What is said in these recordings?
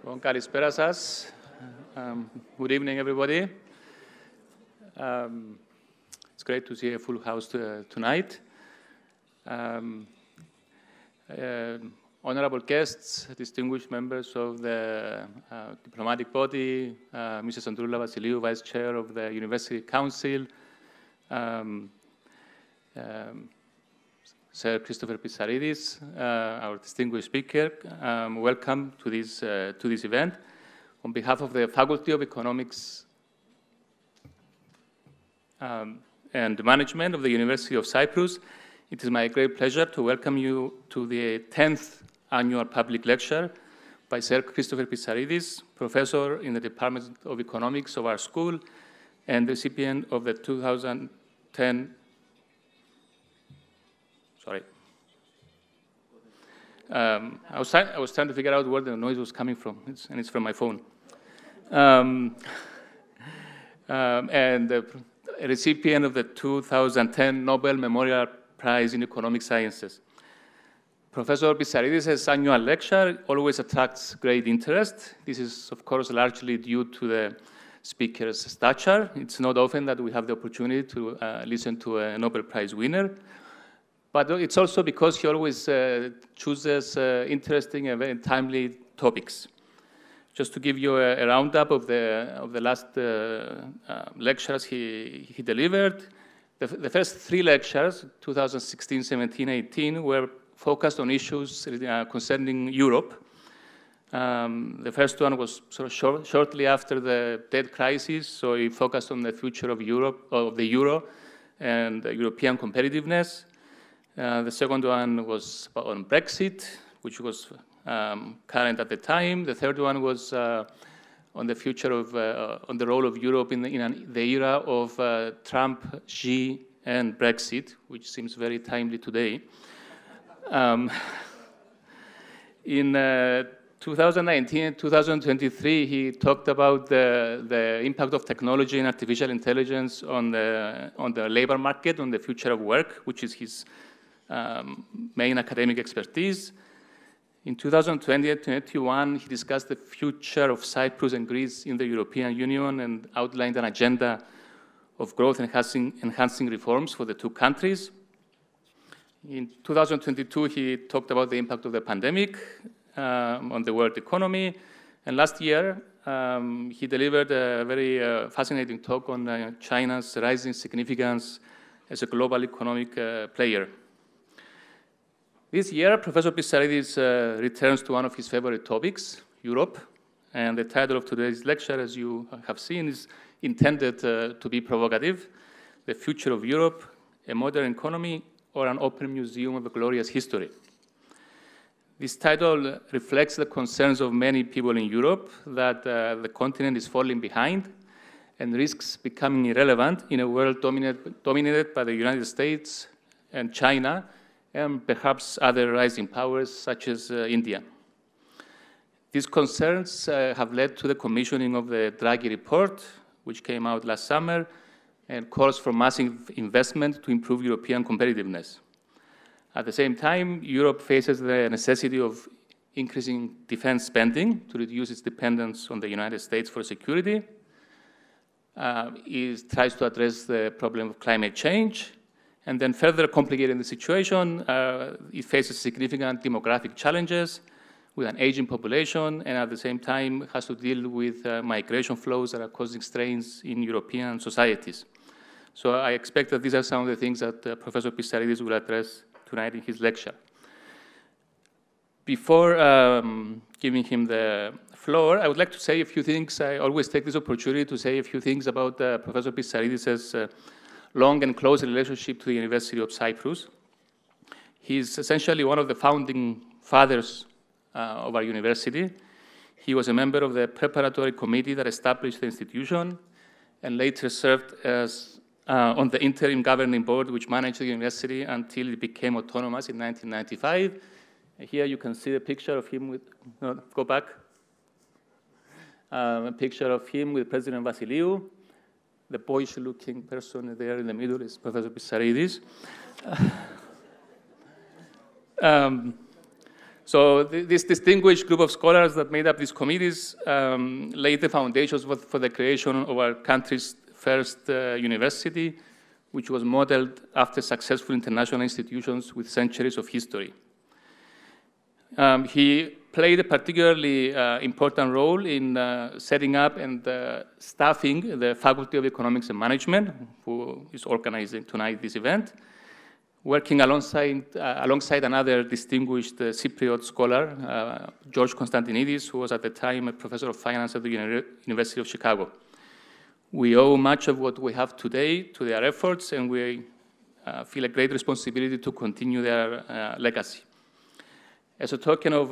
Kalispera σας. Good evening, everybody. It's great to see a full house tonight. Honorable guests, distinguished members of the diplomatic body, Mrs. Androula Vasiliou, Vice Chair of the University Council, Sir Christopher Pissarides, our distinguished speaker, welcome to this event. On behalf of the Faculty of Economics and Management of the University of Cyprus, it is my great pleasure to welcome you to the 10th annual public lecture by Sir Christopher Pissarides, professor in the Department of Economics of our school and recipient of the 2010. Sorry. I was trying to figure out where the noise was coming from, and it's from my phone. And a recipient of the 2010 Nobel Memorial Prize in Economic Sciences. Professor Pissarides' annual lecture always attracts great interest. This is, of course, largely due to the speaker's stature. It's not often that we have the opportunity to listen to a Nobel Prize winner. But it's also because he always chooses interesting and very timely topics. Just to give you a roundup of the last lectures he delivered, the first three lectures, 2016, 17, 18, were focused on issues concerning Europe. The first one was sort of shortly after the debt crisis, so he focused on the future of Europe, of the euro, and European competitiveness. The second one was on Brexit, which was current at the time. The third one was on the future of, on the role of Europe in the era of Trump, Xi, and Brexit, which seems very timely today. In 2019 and 2023, he talked about the impact of technology and artificial intelligence on the labor market, on the future of work, which is his main academic expertise. In 2020 and 2021, he discussed the future of Cyprus and Greece in the European Union and outlined an agenda of growth enhancing reforms for the two countries. In 2022, he talked about the impact of the pandemic on the world economy. And last year, he delivered a very fascinating talk on China's rising significance as a global economic player. This year, Professor Pissarides returns to one of his favorite topics, Europe, and the title of today's lecture, as you have seen, is intended to be provocative: The Future of Europe, a Modern Economy, or an Open Museum of a Glorious History. This title reflects the concerns of many people in Europe that the continent is falling behind and risks becoming irrelevant in a world dominated by the United States and China, and perhaps other rising powers such as India. These concerns have led to the commissioning of the Draghi report, which came out last summer, and calls for massive investment to improve European competitiveness. At the same time, Europe faces the necessity of increasing defense spending to reduce its dependence on the United States for security. It tries to address the problem of climate change. And then further complicating the situation, it faces significant demographic challenges with an aging population, and at the same time has to deal with migration flows that are causing strains in European societies. So I expect that these are some of the things that Professor Pissarides will address tonight in his lecture. Before giving him the floor, I would like to say a few things. I always take this opportunity to say a few things about Professor Pissarides' long and close relationship to the University of Cyprus. He's essentially one of the founding fathers of our university. He was a member of the preparatory committee that established the institution and later served as on the interim governing board which managed the university until it became autonomous in 1995. Here you can see a picture of him with, go back, a picture of him with President Vasiliou. The boyish-looking person there in the middle is Professor Pissarides. So this distinguished group of scholars that made up these committees laid the foundations for the creation of our country's first university, which was modeled after successful international institutions with centuries of history. He played a particularly important role in setting up and staffing the Faculty of Economics and Management, who is organizing tonight this event, working alongside another distinguished Cypriot scholar, George Constantinidis, who was at the time a professor of finance at the University of Chicago. We owe much of what we have today to their efforts, and we feel a great responsibility to continue their legacy. As a token of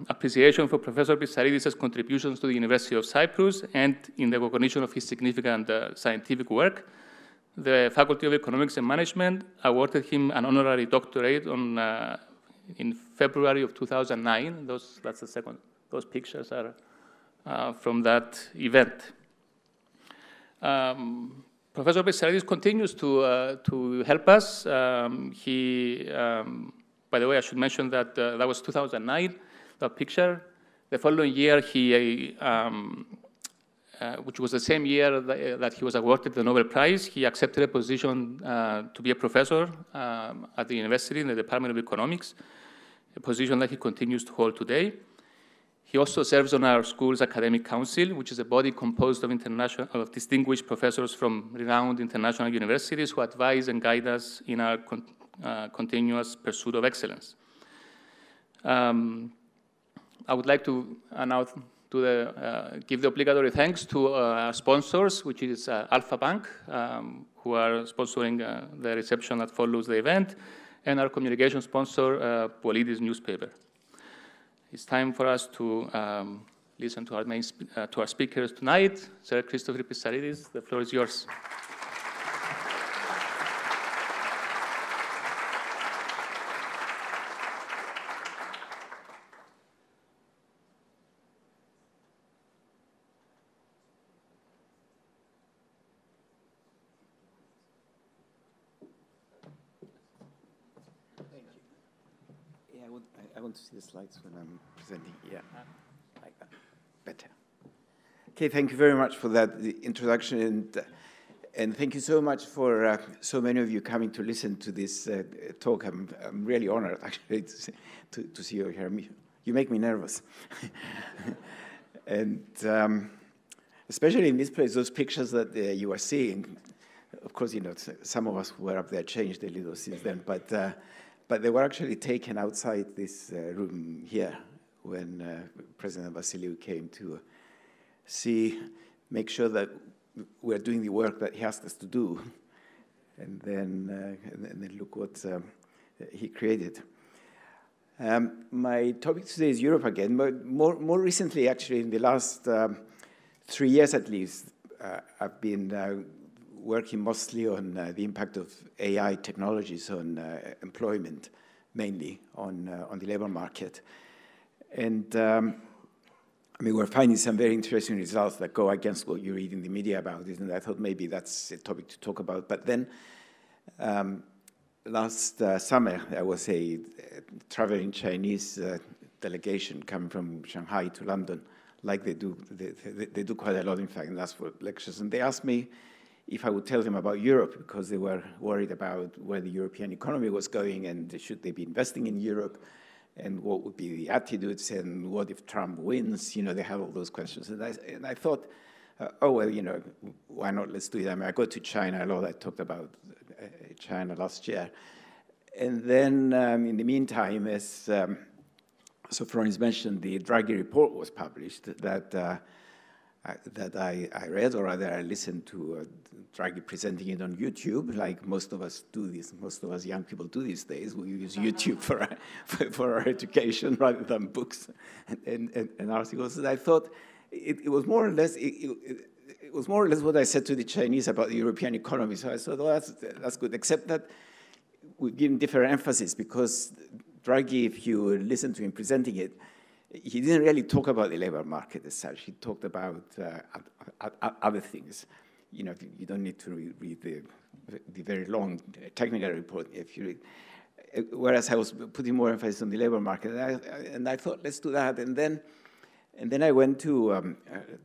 appreciation for Professor Pissarides' contributions to the University of Cyprus and in the recognition of his significant scientific work, the Faculty of Economics and Management awarded him an honorary doctorate in February of 2009. That's the second. Those pictures are from that event. Professor Pissarides continues to help us. By the way, I should mention that that was 2009, that picture. The following year, which was the same year that he was awarded the Nobel Prize, he accepted a position to be a professor at the university in the Department of Economics, a position that he continues to hold today. He also serves on our school's academic council, which is a body composed of distinguished professors from renowned international universities who advise and guide us in our continuous pursuit of excellence. I would like to now give the obligatory thanks to our sponsors, which is Alpha Bank, who are sponsoring the reception that follows the event, and our communication sponsor, Politis newspaper. It's time for us to listen to our speakers tonight. Sir Christopher Pissarides, the floor is yours. I want to see the slides when I'm presenting. Yeah, like that. Better. Okay, thank you very much for that introduction, and thank you so much for so many of you coming to listen to this talk. I'm really honored, actually, to see you here. You make me nervous. And especially in this place, those pictures that you are seeing, of course, you know, some of us who were up there changed a little since then, but they were actually taken outside this room here when President Vasiliou came to make sure that we're doing the work that he asked us to do, and then look what he created. My topic today is Europe again, but more recently, actually, in the last 3 years at least, I've been working mostly on the impact of AI technologies on employment, mainly on the labor market. And I mean, we're finding some very interesting results that go against what you read in the media about it, and I thought maybe that's a topic to talk about. But then last summer, there was a traveling Chinese delegation coming from Shanghai to London, like they do quite a lot, in fact, and that's for lectures. And they asked me if I would tell them about Europe, because they were worried about where the European economy was going and should they be investing in Europe, and what would be the attitudes, and what if Trump wins? You know, they have all those questions. And I thought, oh, well, you know, why not? Let's do it. I mean, I go to China a lot. I talked about China last year. And then in the meantime, as Sophronius mentioned, the Draghi report was published that I read, or rather I listened to Draghi presenting it on YouTube, like most of us do this. Most of us young people do these days. We use YouTube for our education rather than books and articles. And I thought it was more or less it was more or less what I said to the Chinese about the European economy. So I thought, oh, that's good, except that we've given different emphasis, because Draghi, if you listen to him presenting it, he didn't really talk about the labor market as such. He talked about other things. You know, you don't need to read the very long technical report if you read. whereas I was putting more emphasis on the labor market. And I thought, let's do that. And then I went to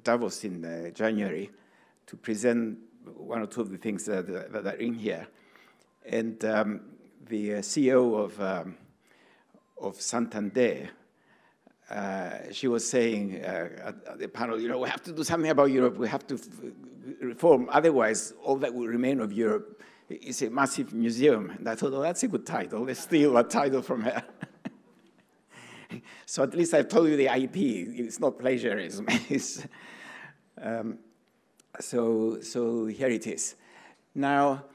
Davos in January to present one or two of the things that are in here. And the CEO of Santander, she was saying at the panel, we have to do something about Europe. We have to reform. Otherwise, all that will remain of Europe is a massive museum. And I thought, oh, that's a good title. Let's steal a title from her. So at least I've told you the IP. It's not plagiarism. So here it is. Now,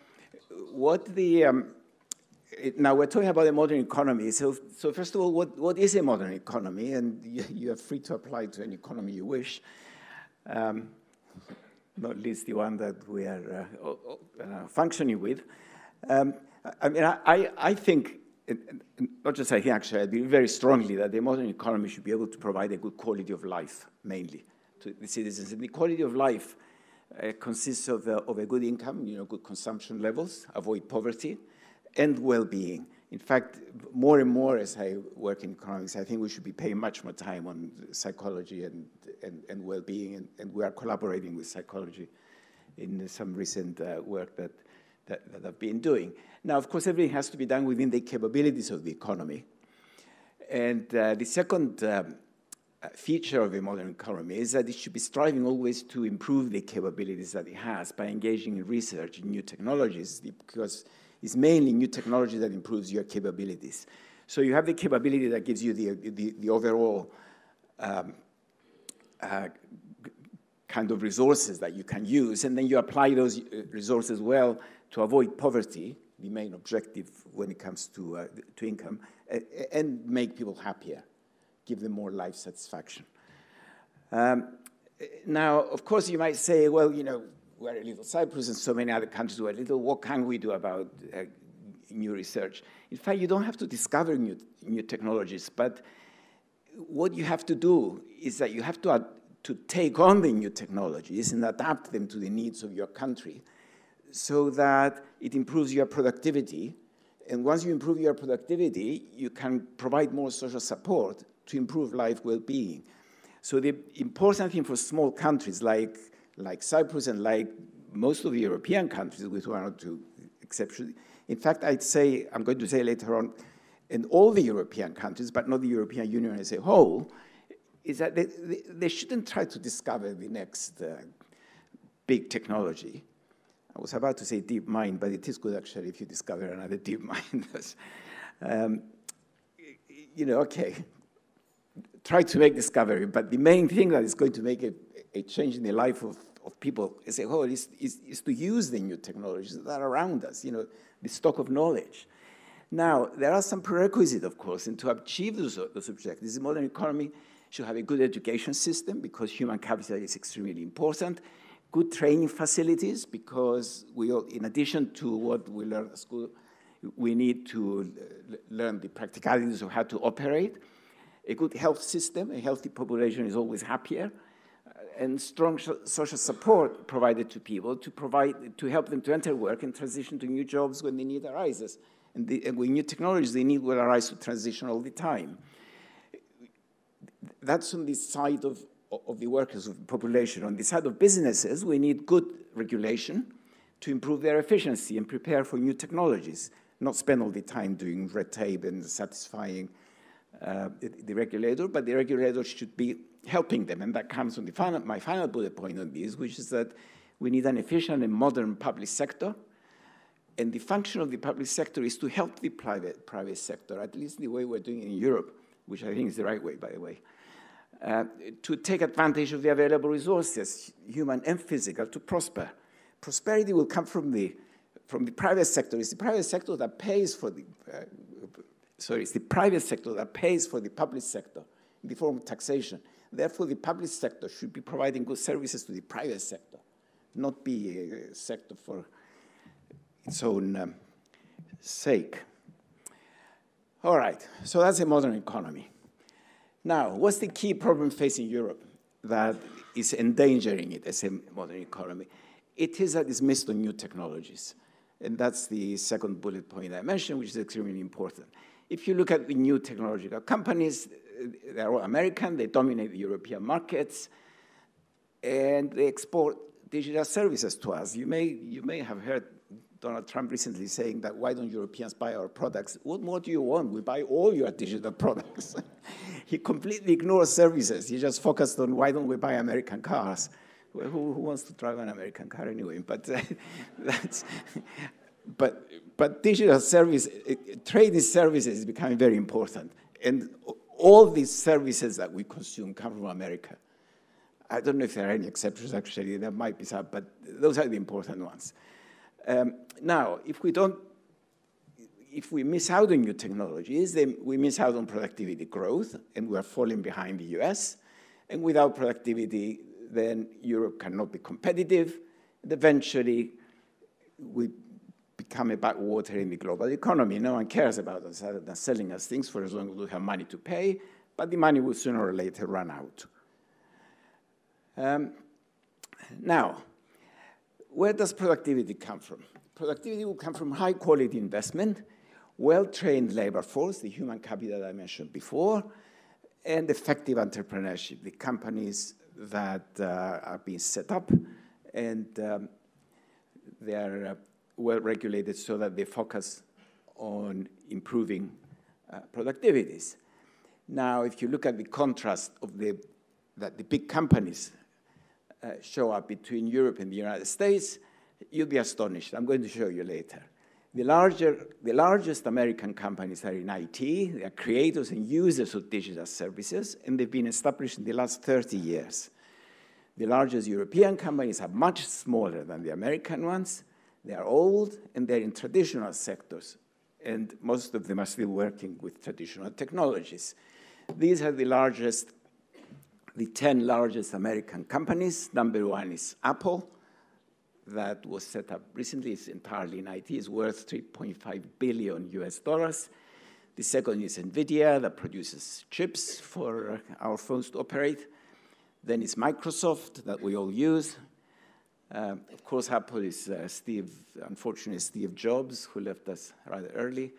now we're talking about a modern economy. So first of all, what is a modern economy? And you are free to apply to any economy you wish, not least the one that we are functioning with. I think, not just I think, actually, I believe very strongly that the modern economy should be able to provide a good quality of life, mainly, to the citizens. And the quality of life consists of a good income, good consumption levels, avoid poverty, and well-being. In fact, more and more as I work in economics, I think we should be paying much more time on psychology and well-being, and we are collaborating with psychology in some recent work that I've been doing. Now, of course, everything has to be done within the capabilities of the economy. And the second feature of a modern economy is that it should be striving always to improve the capabilities that it has by engaging in research in new technologies, because it's mainly new technology that improves your capabilities. So you have the capability that gives you the overall kind of resources that you can use, and then you apply those resources well to avoid poverty, the main objective when it comes to income, and make people happier, give them more life satisfaction. Now, of course, you might say, well, we're a little Cyprus and so many other countries were little. What can we do about new research? In fact, you don't have to discover new technologies, but what you have to do is that you have to take on the new technologies and adapt them to the needs of your country so that it improves your productivity. And once you improve your productivity, you can provide more social support to improve life well-being. So the important thing for small countries like Cyprus and like most of the European countries, with one or two exceptions. In fact, I'm going to say later on, in all the European countries, but not the European Union as a whole, is that they shouldn't try to discover the next big technology. I was about to say deep mind, but it is good actually if you discover another deep mind. Okay, try to make discovery, but the main thing that is going to make a change in the life of people as a whole is to use the new technologies that are around us, the stock of knowledge. Now, there are some prerequisites, of course, and to achieve those objectives, the modern economy should have a good education system because human capital is extremely important, good training facilities because in addition to what we learn at school, we need to learn the practicalities of how to operate, a good health system, a healthy population is always happier, and strong social support provided to people to help them to enter work and transition to new jobs when the need arises. And with new technologies, the need will arise to transition all the time. That's on the side of the workers, of the population. On the side of businesses, we need good regulation to improve their efficiency and prepare for new technologies, not spend all the time doing red tape and satisfying the regulator, but the regulator should be helping them. And that comes on my final bullet point on this, which is that we need an efficient and modern public sector. And the function of the public sector is to help the private sector, at least the way we're doing it in Europe, which I think is the right way, by the way, to take advantage of the available resources, human and physical, to prosper. Prosperity will come from the private sector. It's the private sector that pays for it's the private sector that pays for the public sector in the form of taxation. Therefore, the public sector should be providing good services to the private sector, not be a sector for its own sake. All right, so that's a modern economy. Now, what's the key problem facing Europe that is endangering it as a modern economy? It is that it's missed on new technologies. And that's the second bullet point I mentioned, which is extremely important. If you look at the new technological companies, they're all American, they dominate the European markets, and they export digital services to us. You may have heard Donald Trump recently saying that, why don't Europeans buy our products? What more do you want? We buy all your digital products. He completely ignores services. He just focused on, why don't we buy American cars? Well, who wants to drive an American car anyway? But but digital service, trading services is becoming very important. And all these services that we consume come from America. I don't know if there are any exceptions, actually. There might be some, but those are the important ones. Now, if we miss out on new technologies, then we miss out on productivity growth, and we're falling behind the US. And without productivity, then Europe cannot be competitive, and eventually we become a backwater in the global economy. No one cares about us other than selling us things for as long as we have money to pay, but the money will sooner or later run out. Now, where does productivity come from? Productivity will come from high-quality investment, well-trained labor force, the human capital I mentioned before, and effective entrepreneurship, the companies that are being set up, and they are well-regulated so that they focus on improving productivities. Now, if you look at the contrast of that the big companies show up between Europe and the United States, you'll be astonished. I'm going to show you later. The largest American companies are in IT. They are creators and users of digital services, and they've been established in the last 30 years. The largest European companies are much smaller than the American ones. They are old, and they're in traditional sectors, and most of them are still working with traditional technologies. These are the 10 largest American companies. Number one is Apple. That was set up recently. It's entirely in IT. It's worth $3.5 billion US. The second is NVIDIA, that produces chips for our phones to operate. Then it's Microsoft, that we all use. Of course, Apple is unfortunately, Steve Jobs, who left us rather early.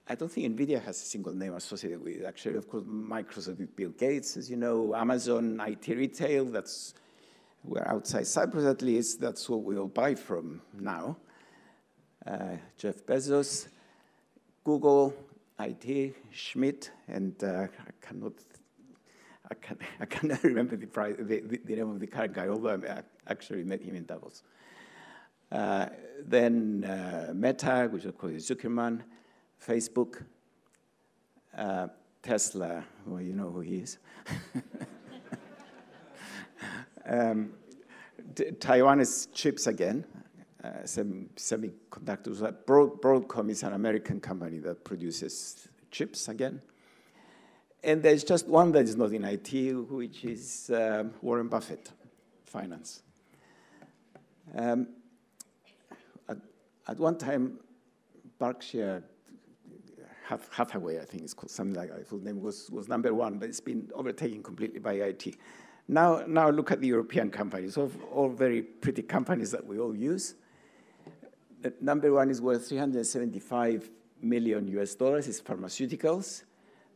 I don't think NVIDIA has a single name associated with it, actually. Of course, Microsoft with Bill Gates, as you know. Amazon, IT retail, we're outside Cyprus at least. That's what we all buy from now. Jeff Bezos, Google, IT, Schmidt, and I cannot remember the name of the current guy, although I actually met him in Davos. Then Meta, which of course is Zuckerman, Facebook, Tesla, well, you know who he is. Taiwan is chips again, semiconductors. Broadcom is an American company that produces chips again. And there's just one that is not in IT, which is Warren Buffett, finance. At one time, Berkshire Hathaway, I think it's called, something like that, full name was number one, but it's been overtaken completely by IT. Now look at the European companies, all very pretty companies that we all use. Number one is worth $375 million US. It's pharmaceuticals.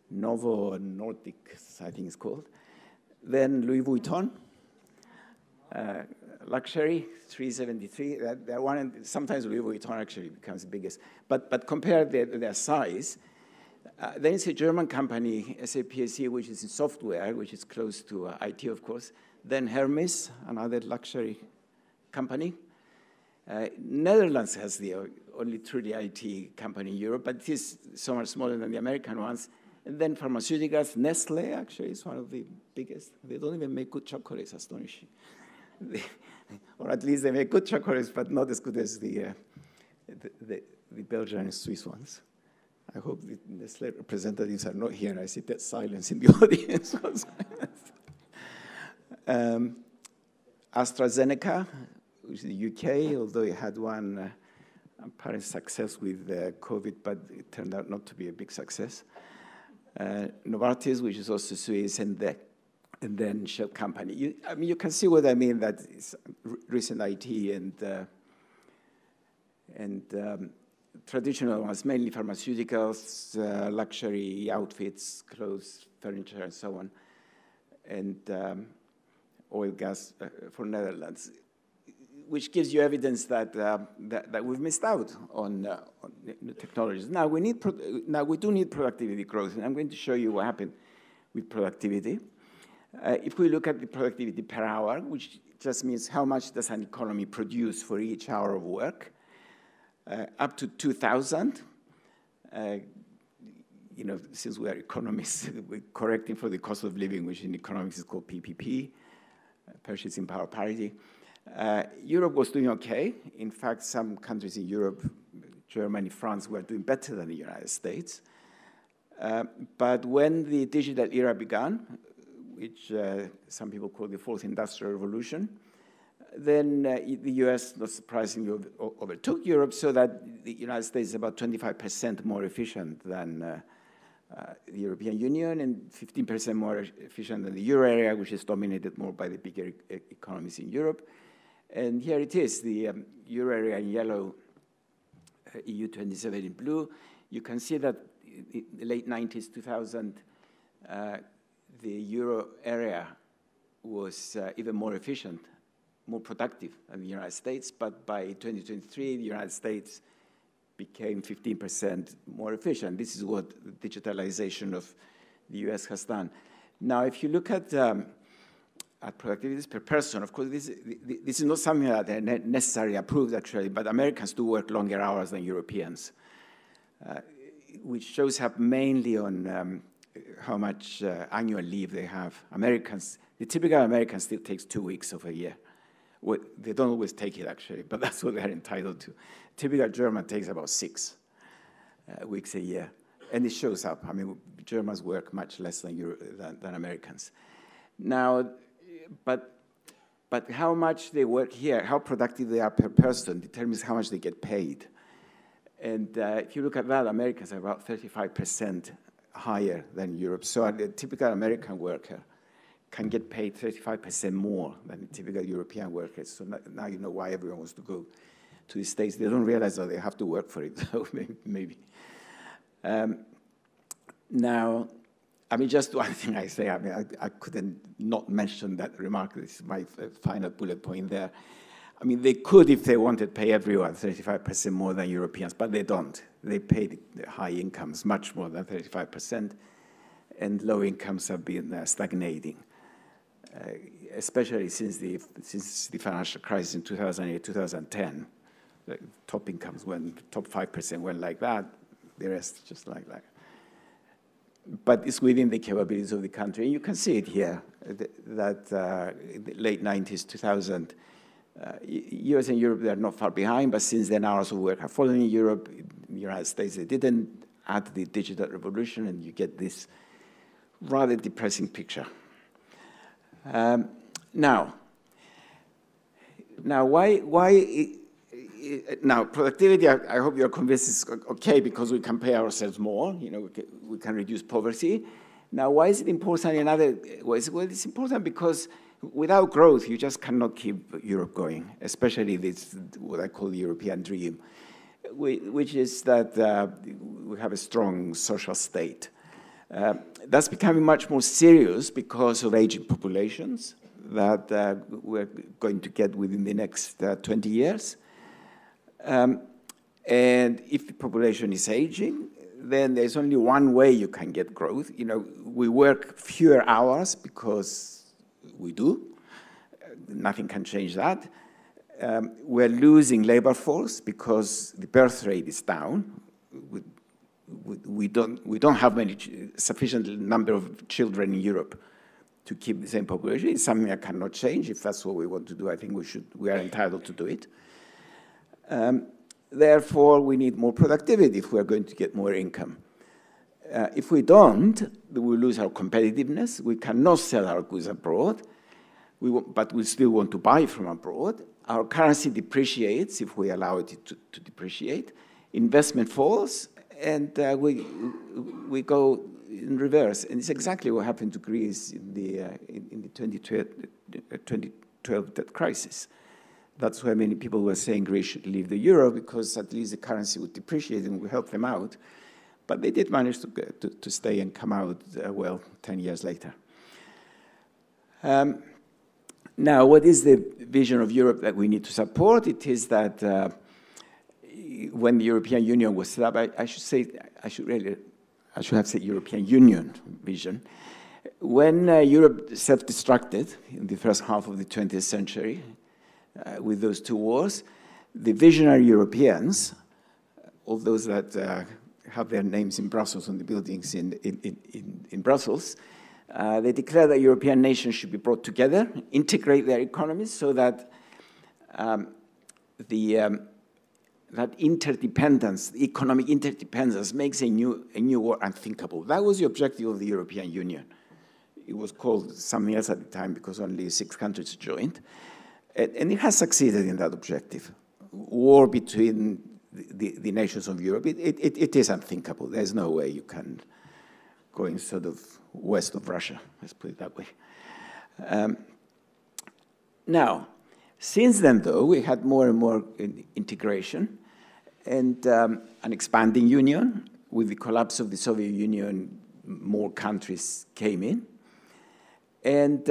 Novo Nordisk, I think it's called. Then Louis Vuitton, luxury, 373. That one, sometimes Louis Vuitton actually becomes the biggest. But compare their size. Then it's a German company, SAP SE, which is in software, which is close to IT, of course. Then Hermes, another luxury company. Netherlands has the only truly IT company in Europe, but it is so much smaller than the American ones. And then pharmaceuticals, Nestle actually is one of the biggest. They don't even make good chocolates, astonishing. Or at least they make good chocolates, but not as good as the Belgian and Swiss ones. I hope the Nestle representatives are not here. I see that silence in the audience. AstraZeneca, which is the UK, although it had one apparent success with COVID, but it turned out not to be a big success. Novartis, which is also Swiss, and then Shell Company. You can see what I mean, that it's recent IT And traditional ones, mainly pharmaceuticals, luxury outfits, clothes, furniture, and so on, and oil, gas for Netherlands, which gives you evidence that that we've missed out on new technologies. Now we do need productivity growth, and I'm going to show you what happened with productivity. If we look at the productivity per hour, which just means how much does an economy produce for each hour of work, up to 2000. You know, since we are economists, we're correcting for the cost of living, which in economics is called PPP, purchasing power parity. Europe was doing okay. In fact, some countries in Europe, Germany, France, were doing better than the United States. But when the digital era began, which some people call the fourth industrial revolution, then the US, not surprisingly, overtook Europe, so that the United States is about 25% more efficient than the European Union, and 15% more efficient than the euro area, which is dominated more by the bigger economies in Europe. And here it is, the euro area in yellow, EU 27 in blue. You can see that in the late 90s, 2000, the euro area was even more efficient, more productive than the United States, but by 2023, the United States became 15% more efficient. This is what the digitalization of the US has done. Now, if you look at productivity per person, of course, this is not something that are necessarily approved, actually, but Americans do work longer hours than Europeans, which shows up mainly on how much annual leave they have. Americans, the typical American still takes 2 weeks of a year. Well, they don't always take it, actually, but that's what they're entitled to. Typical German takes about 6 weeks a year, and it shows up. I mean, Germans work much less than Americans. Now, but how much they work here, how productive they are per person, determines how much they get paid. And if you look at that, Americans are about 35% higher than Europe. So a typical American worker can get paid 35% more than the typical European workers. So now you know why everyone wants to go to the States. They don't realize that they have to work for it, so maybe. Now, I mean, just one thing I say, I mean, I couldn't not mention that remark. This is my final bullet point there. I mean, they could, if they wanted, pay everyone 35% more than Europeans, but they don't. They pay the high incomes much more than 35%, and low incomes have been stagnating. Especially since the financial crisis in 2008, 2010, the top incomes went, top 5% went like that, the rest just like that. But it's within the capabilities of the country. And you can see it here, that in the late 90s, 2000, US and Europe, they're not far behind, but since then hours of work have fallen in Europe. In the United States, they didn't. Add the digital revolution, and you get this rather depressing picture. Now, productivity, I hope you're convinced is okay because we can pay ourselves more, you know, we can reduce poverty. Now, why is it important in other ways? Well, it's important because without growth, you just cannot keep Europe going, especially this, what I call the European dream, which is that we have a strong social state. That's becoming much more serious because of aging populations that we're going to get within the next 20 years. And if the population is aging, then there's only one way you can get growth. You know, we work fewer hours because we do. Nothing can change that. We're losing labor force because the birth rate is down. We don't have sufficient number of children in Europe to keep the same population. It's something that cannot change. If that's what we want to do, I think we are entitled to do it. Therefore, we need more productivity if we're going to get more income. If we don't, we lose our competitiveness. We cannot sell our goods abroad, but we still want to buy from abroad. Our currency depreciates if we allow it to depreciate. Investment falls, and we go in reverse. And it's exactly what happened to Greece in the 2012 debt crisis. That's why many people were saying Greece should leave the euro, because at least the currency would depreciate and would help them out. But they did manage to stay and come out, well, 10 years later. Now, what is the vision of Europe that we need to support? It is that when the European Union was set up, I should have said European Union vision. When Europe self-destructed in the first half of the 20th century with those two wars, the visionary Europeans, all those that have their names in Brussels on the buildings in Brussels, they declared that European nations should be brought together, integrate their economies so that that interdependence, economic interdependence, makes a new world unthinkable. That was the objective of the European Union. It was called something else at the time because only 6 countries joined. And it has succeeded in that objective. War between the nations of Europe, it is unthinkable. There's no way you can go in sort of west of Russia, let's put it that way. Now, since then, though, we had more and more integration and an expanding union. With the collapse of the Soviet Union, more countries came in. And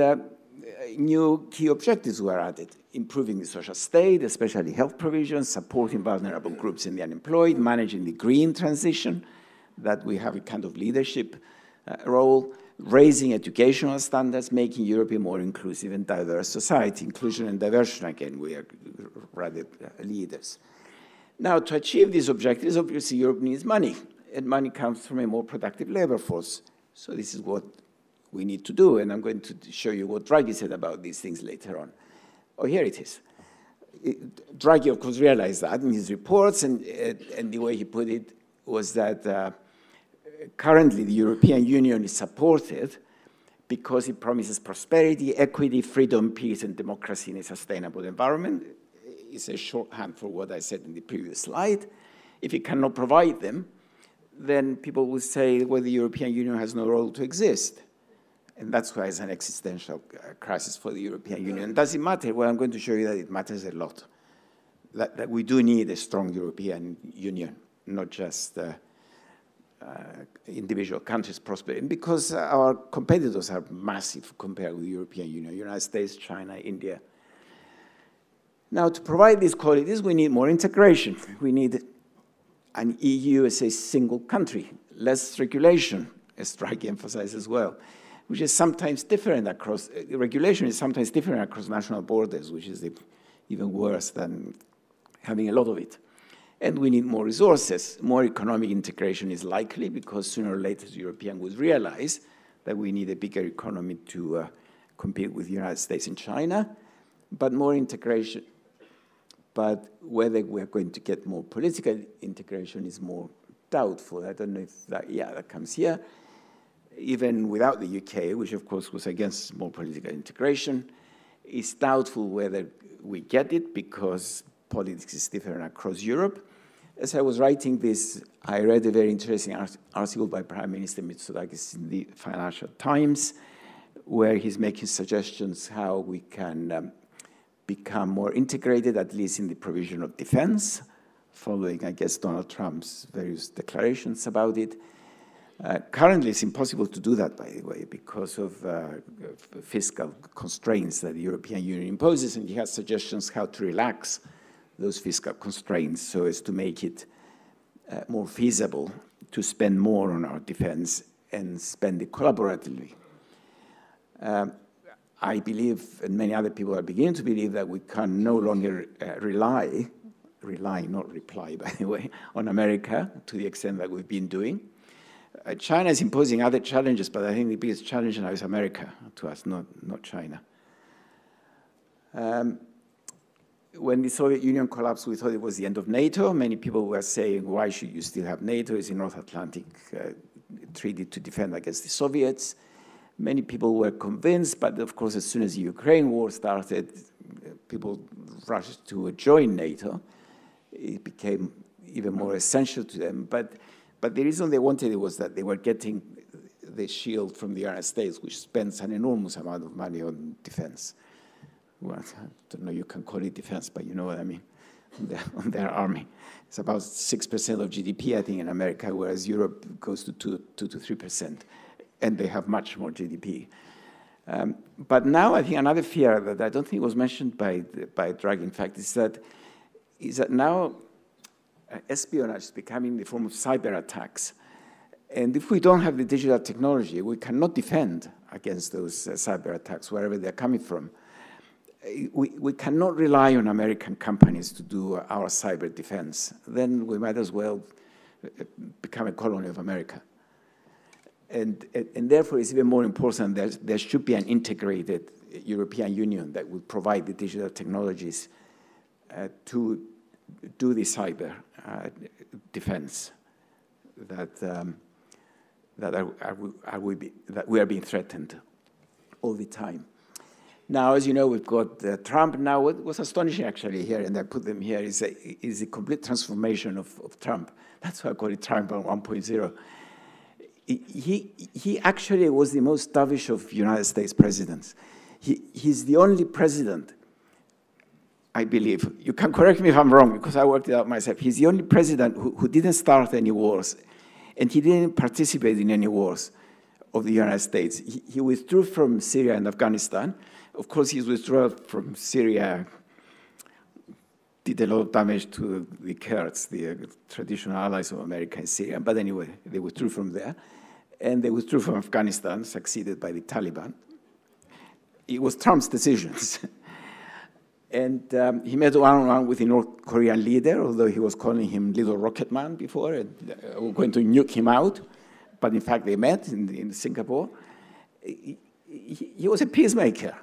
new key objectives were added: improving the social state, especially health provisions, supporting vulnerable groups and the unemployed, managing the green transition, that we have a kind of leadership role, raising educational standards, making Europe a more inclusive and diverse society. Inclusion and diversion, again, we are rather leaders. Now, to achieve these objectives, obviously, Europe needs money, and money comes from a more productive labor force. So this is what we need to do, and I'm going to show you what Draghi said about these things later on. Oh, here it is. Draghi, of course, realized that in his reports, and the way he put it was that currently the European Union is supported because it promises prosperity, equity, freedom, peace, and democracy in a sustainable environment. It's a shorthand for what I said in the previous slide. If it cannot provide them, then people will say, well, the European Union has no role to exist. And that's why it's an existential crisis for the European Union. Does it matter? Well, I'm going to show you that it matters a lot. That we do need a strong European Union, not just individual countries prospering, because our competitors are massive compared with the European Union, United States, China, India. Now, to provide these qualities, we need more integration. We need an EU as a single country, less regulation, as Draghi emphasized as well, which is sometimes different across, regulation is sometimes different across national borders, which is even worse than having a lot of it. And we need more resources. More economic integration is likely because sooner or later the Europeans would realize that we need a bigger economy to compete with the United States and China, but more integration. But whether we're going to get more political integration is more doubtful. I don't know if that comes here. Even without the UK, which of course was against more political integration, it's doubtful whether we get it because politics is different across Europe. As I was writing this, I read a very interesting article by Prime Minister Mitsotakis in the Financial Times, where he's making suggestions how we can become more integrated, at least in the provision of defense, following, I guess, Donald Trump's various declarations about it. Currently, it's impossible to do that, by the way, because of fiscal constraints that the European Union imposes, and he has suggestions how to relax those fiscal constraints so as to make it more feasible to spend more on our defense and spend it collaboratively. I believe, and many other people are beginning to believe, that we can no longer rely, not reply, by the way, on America to the extent that we've been doing. China is imposing other challenges, but I think the biggest challenge now is America to us, not China. When the Soviet Union collapsed, we thought it was the end of NATO. Many people were saying, why should you still have NATO? It's a North Atlantic treaty to defend against the Soviets. Many people were convinced, but of course, as soon as the Ukraine war started, people rushed to join NATO. It became even more essential to them. But the reason they wanted it was that they were getting the shield from the United States, which spends an enormous amount of money on defense. well, I don't know, you can call it defense, but you know what I mean, on their army. It's about 6% of GDP, I think, in America, whereas Europe goes to 2 to 3%, and they have much more GDP. But now I think another fear that I don't think was mentioned by Draghi, in fact, is that now espionage is becoming the form of cyber attacks. And if we don't have the digital technology, we cannot defend against those cyber attacks, wherever they're coming from. We cannot rely on American companies to do our cyber defense. Then we might as well become a colony of America. And therefore, it's even more important that there should be an integrated European Union that will provide the digital technologies to do the cyber defense that we are being threatened all the time. Now, as you know, we've got Trump. Now, what was astonishing actually here, and I put them here, is a complete transformation of Trump. That's why I call it Trump 1.0. He actually was the most dovish of United States presidents. He's the only president, I believe, you can correct me if I'm wrong, because I worked it out myself. He's the only president who didn't start any wars, and he didn't participate in any wars of the United States. He withdrew from Syria and Afghanistan. Of course, his withdrawal from Syria did a lot of damage to the Kurds, the traditional allies of America in Syria. But anyway, they withdrew from there. And they withdrew from Afghanistan, succeeded by the Taliban. It was Trump's decisions. And he met one-on-one with the North Korean leader, although he was calling him Little Rocket Man before, and were going to nuke him out. But in fact, they met in Singapore. He was a peacemaker.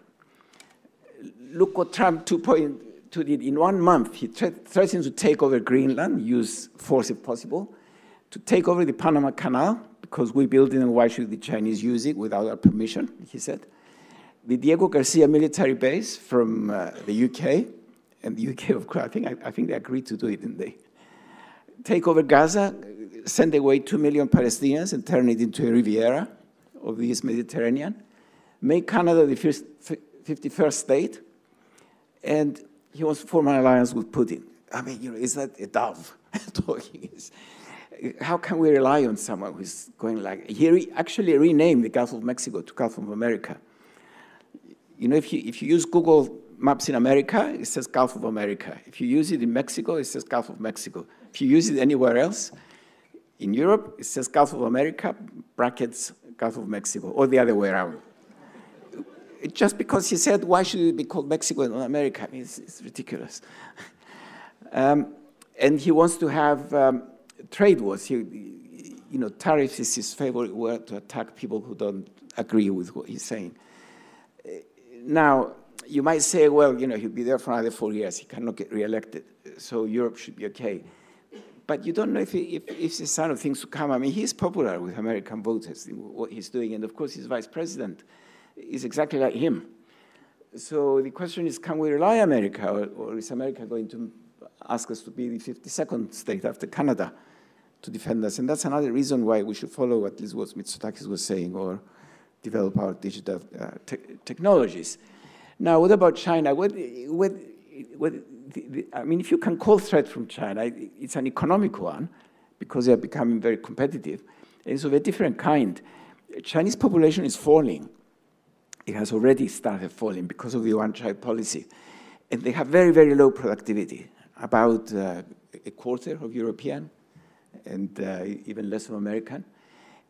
Look what Trump 2.2 did. In 1 month, he threatened to take over Greenland, use force if possible, to take over the Panama Canal, because we built it, and why should the Chinese use it without our permission, he said. The Diego Garcia military base from the UK, and the UK, of course, I think they agreed to do it, didn't they? Take over Gaza, send away 2 million Palestinians and turn it into a Riviera of the East Mediterranean, make Canada the 51st state, and he wants to form an alliance with Putin. I mean, you know, is that a dove talking? How can we rely on someone who's going like, he actually renamed the Gulf of Mexico to Gulf of America. You know, if you use Google Maps in America, it says Gulf of America. If you use it in Mexico, it says Gulf of Mexico. If you use it anywhere else, in Europe, it says Gulf of America, brackets, Gulf of Mexico, or the other way around. Just because he said, why should it be called Mexico and not America? I mean, it's ridiculous. And he wants to have trade wars. Tariffs is his favorite word to attack people who don't agree with what he's saying. Now, you might say, well, you know, he'll be there for another 4 years. He cannot get reelected, so Europe should be okay. But you don't know if it's a sign of things to come. I mean, he's popular with American voters in what he's doing, and of course, his vice president is exactly like him. So the question is, can we rely on America, or is America going to ask us to be the 52nd state after Canada to defend us? And that's another reason why we should follow at least what Mitsotakis was saying, or develop our digital technologies. Now, what about China? I mean, if you can call threat from China, it's an economic one, because they are becoming very competitive. And it's of a different kind. Chinese population is falling. It has already started falling because of the one-child policy. And they have very, very low productivity, about a quarter of European and even less of American.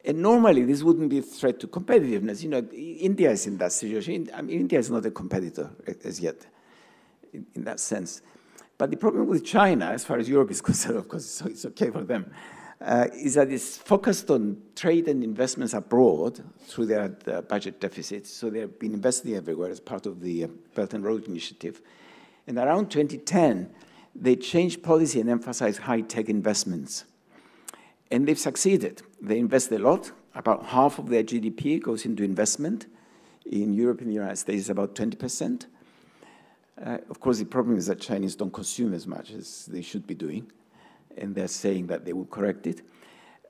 And normally, this wouldn't be a threat to competitiveness. You know, India is in that situation. I mean, India is not a competitor as yet, in that sense. But the problem with China, as far as Europe is concerned, of course, so it's okay for them, is that it's focused on trade and investments abroad through their budget deficits. So they've been investing everywhere as part of the Belt and Road Initiative. And around 2010, they changed policy and emphasized high-tech investments. And they've succeeded. They invest a lot. About half of their GDP goes into investment. In Europe and the United States, it's about 20%. Of course, the problem is that Chinese don't consume as much as they should be doing, and they're saying that they will correct it.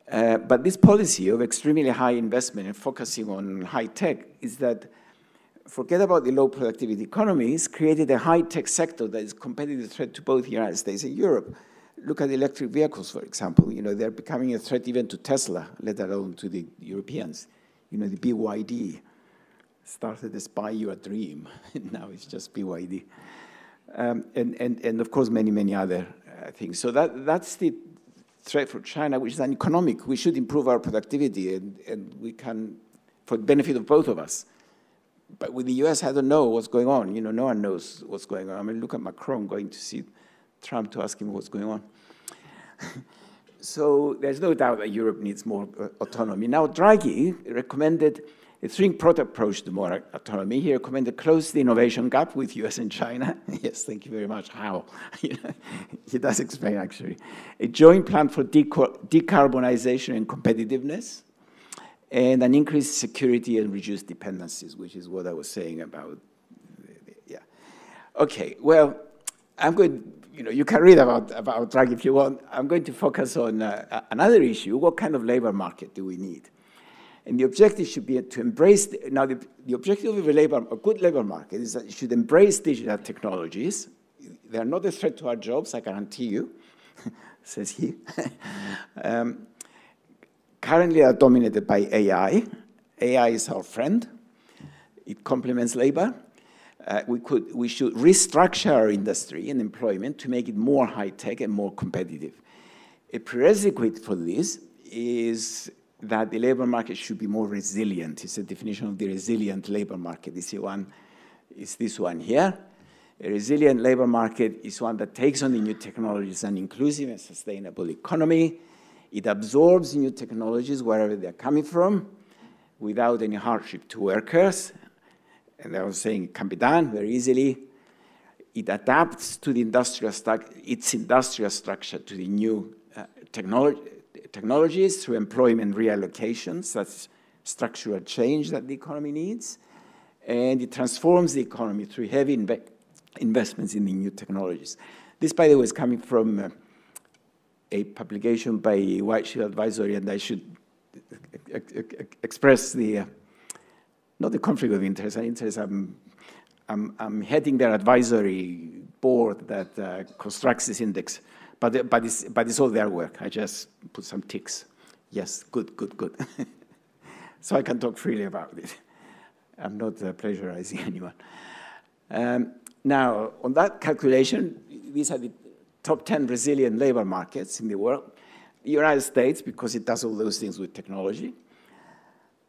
But this policy of extremely high investment and focusing on high tech is that forget about the low productivity economies, created a high-tech sector that is a competitive threat to both the United States and Europe. Look at electric vehicles, for example. You know, they're becoming a threat even to Tesla, let alone to the Europeans. You know, the BYD started as Buy Your Dream, and now it's just BYD. And of course, many, many other things. So that's the threat for China, which is an economic. We should improve our productivity, and we can, for the benefit of both of us. But with the US, I don't know what's going on. You know, no one knows what's going on. I mean, look at Macron going to see Trump to ask him what's going on. So there's no doubt that Europe needs more autonomy. Now, Draghi recommended a three-pronged approach to more autonomy. He recommended close the innovation gap with US and China. Yes, thank you very much. How? He does explain, actually. A joint plan for decarbonization and competitiveness, and an increased security and reduced dependencies, which is what I was saying about, yeah. Okay, well, I'm going, you know, you can read about Draghi if you want. I'm going to focus on another issue. What kind of labor market do we need? And the objective should be to embrace, now the objective of a good labor market is that it should embrace digital technologies. They are not a threat to our jobs, I guarantee you, says he. Currently, they are dominated by AI. AI is our friend. It complements labor. We should restructure our industry and employment to make it more high-tech and more competitive. A prerequisite for this is that the labor market should be more resilient. It's a definition of the resilient labor market. Is this one here. A resilient labor market is one that takes on the new technologies, an inclusive and sustainable economy. It absorbs new technologies wherever they're coming from without any hardship to workers. And I was saying it can be done very easily. It adapts to the its industrial structure to the new technologies through employment reallocations. That's structural change that the economy needs. And it transforms the economy through heavy investments in the new technologies. This, by the way, is coming from a publication by White Shield Advisory, and I should express the not the conflict of interest. I'm heading their advisory board that constructs this index, but it's all their work. I just put some ticks. Yes, good. So I can talk freely about it. I'm not plagiarizing anyone. Now, on that calculation, these are the top 10 resilient labor markets in the world. The United States, because it does all those things with technology.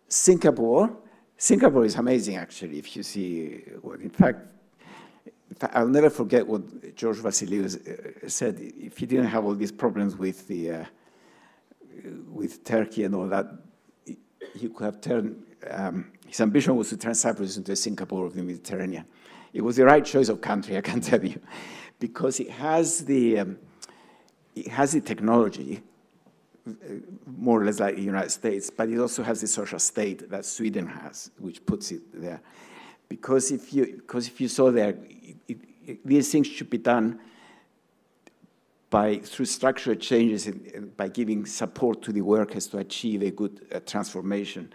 Singapore is amazing, actually, if you see. Well, in fact, I'll never forget what George Vasiliou said. If he didn't have all these problems with Turkey and all that, he could have turned, his ambition was to turn Cyprus into a Singapore of the Mediterranean. It was the right choice of country, I can tell you, because it has the technology, more or less like the United States, but it also has the social state that Sweden has, which puts it there. Because if you saw there, these things should be done through structural changes and by giving support to the workers to achieve a good transformation.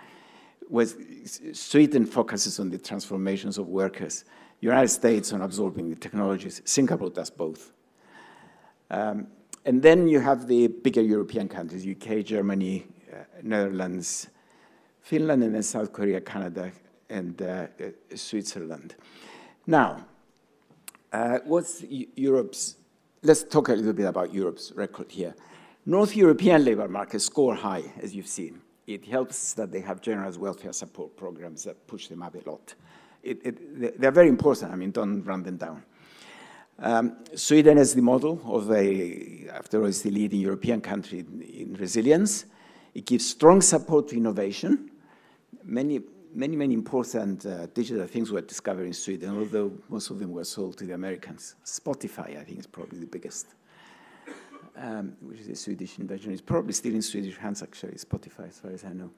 Sweden focuses on the transformations of workers. United States on absorbing the technologies. Singapore does both. And then you have the bigger European countries, UK, Germany, Netherlands, Finland, and then South Korea, Canada, and Switzerland. Now, what's Europe's, let's talk a little bit about Europe's record here. North European labor markets score high, as you've seen. It helps that they have generous welfare support programs that push them up a lot. They're very important. I mean, don't run them down. Sweden is the model of after all, it's the leading European country in resilience. It gives strong support to innovation. Many important digital things were discovered in Sweden, although most of them were sold to the Americans. Spotify, I think, is probably the biggest, which is a Swedish invention. It's probably still in Swedish hands, actually, Spotify, as far as I know.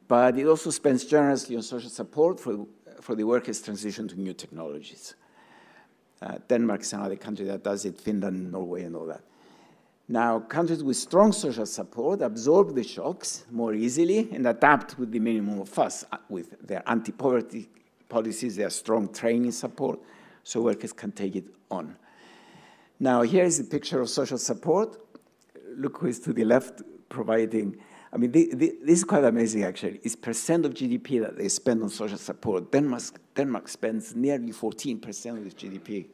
But it also spends generously on social support for the workers' transition to new technologies. Denmark is another country that does it, Finland, Norway, and all that. Now, countries with strong social support absorb the shocks more easily and adapt with the minimum of fuss with their anti-poverty policies, their strong training support, so workers can take it on. Now, here is a picture of social support. Look who is to the left providing, I mean, this is quite amazing, actually. It's percent of GDP that they spend on social support. Denmark spends nearly 14% of its GDP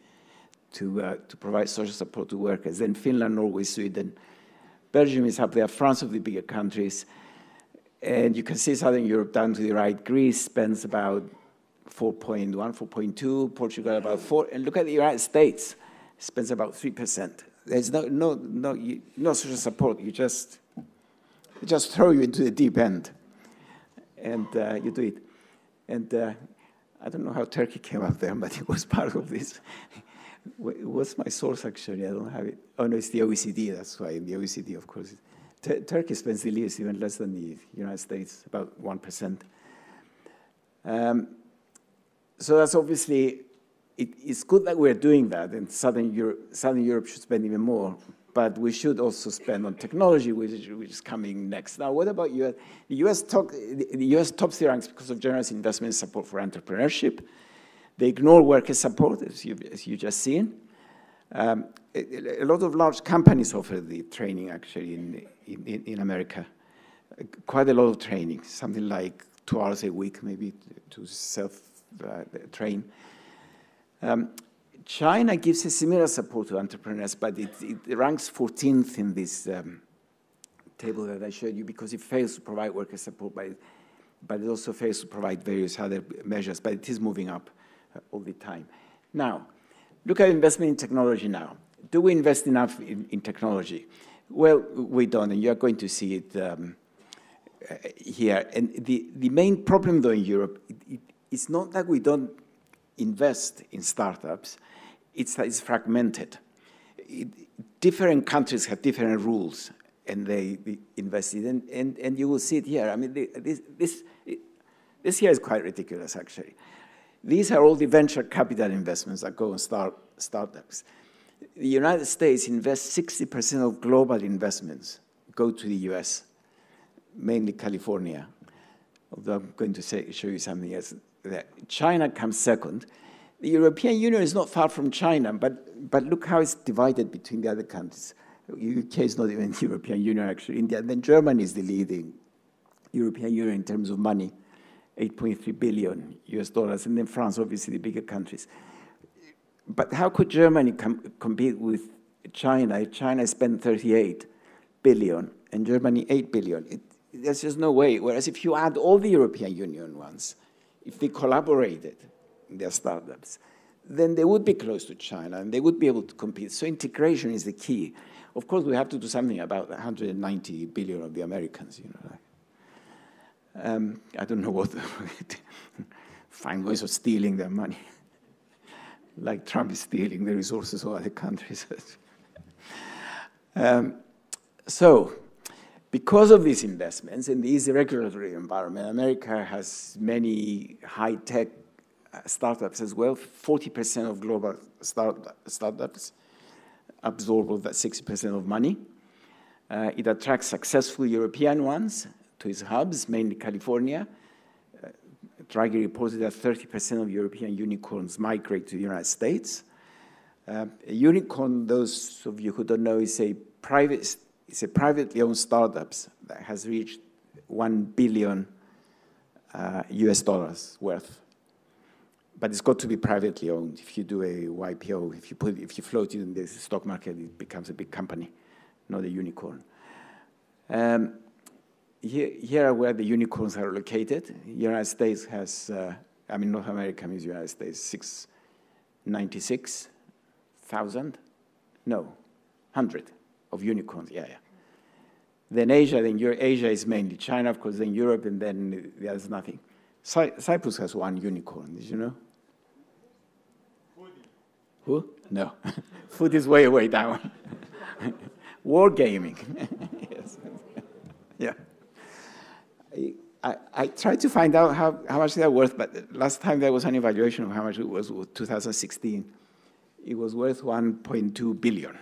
to provide social support to workers. Then Finland, Norway, Sweden. Belgium is up there, France of the bigger countries. And you can see Southern Europe down to the right. Greece spends about 4.1, 4.2, Portugal about 4, and look at the United States, it spends about 3%. There's no social support. They just throw you into the deep end, and you do it. And I don't know how Turkey came up there, but it was part of this. What's my source, actually? I don't have it. Oh, no, it's the OECD. That's why the OECD, of course. Turkey spends the least, even less than the United States, about 1%. So that's obviously, it's good that we're doing that, and Southern Europe should spend even more, but we should also spend on technology, which is coming next. Now, what about US? The US tops the ranks because of generous investment support for entrepreneurship. They ignore worker support, as you just seen. A lot of large companies offer the training, actually, in America. Quite a lot of training, something like 2 hours a week, maybe, to self-train. China gives a similar support to entrepreneurs, but it ranks 14th in this table that I showed you because it fails to provide worker support, but it also fails to provide various other measures, but it is moving up all the time. Now, look at investment in technology now. Do we invest enough in technology? Well, we don't, and you're going to see it here. And the main problem, though, in Europe, it's not that we don't invest in startups, it's that it's fragmented. Different countries have different rules, and they invest in it, and you will see it here. I mean, this here is quite ridiculous, actually. These are all the venture capital investments that go on startups. The United States invests 60% of global investments go to the US, mainly California, although I'm going to show you something else. China comes second. The European Union is not far from China, but look how it's divided between the other countries. UK is not even the European Union, actually. India, then Germany is the leading European Union in terms of money, $8.3 billion US dollars, and then France, obviously, the bigger countries. But how could Germany compete with China? China spent 38 billion, and Germany 8 billion. There's just no way. Whereas if you add all the European Union ones, if they collaborated in their startups, then they would be close to China, and they would be able to compete. So integration is the key. Of course, we have to do something about 190 billion of the Americans, you know. I don't know what, find ways of stealing their money. Like Trump is stealing the resources of other countries. So, because of these investments in the easy regulatory environment, America has many high-tech startups as well. 40% of global startups absorb all that 60% of money. It attracts successful European ones to its hubs, mainly California. Draghi reported that 30% of European unicorns migrate to the United States. A unicorn, those of you who don't know, is a privately owned startup that has reached $1 billion US dollars worth. But it's got to be privately owned. If you do a YPO, if you float it in the stock market, it becomes a big company, not a unicorn. Here are where the unicorns are located. The United States has, North America means United States, 696,000, no, 100 of unicorns, yeah. Then Asia, Asia is mainly China, of course, then Europe, and then there's nothing. Cyprus has one unicorn, did you know? Who? No. Food is way, way down. Wargaming. Yes. Yeah. I tried to find out how much they're worth, but last time there was an evaluation of how much it was 2016. It was worth 1.2 billion.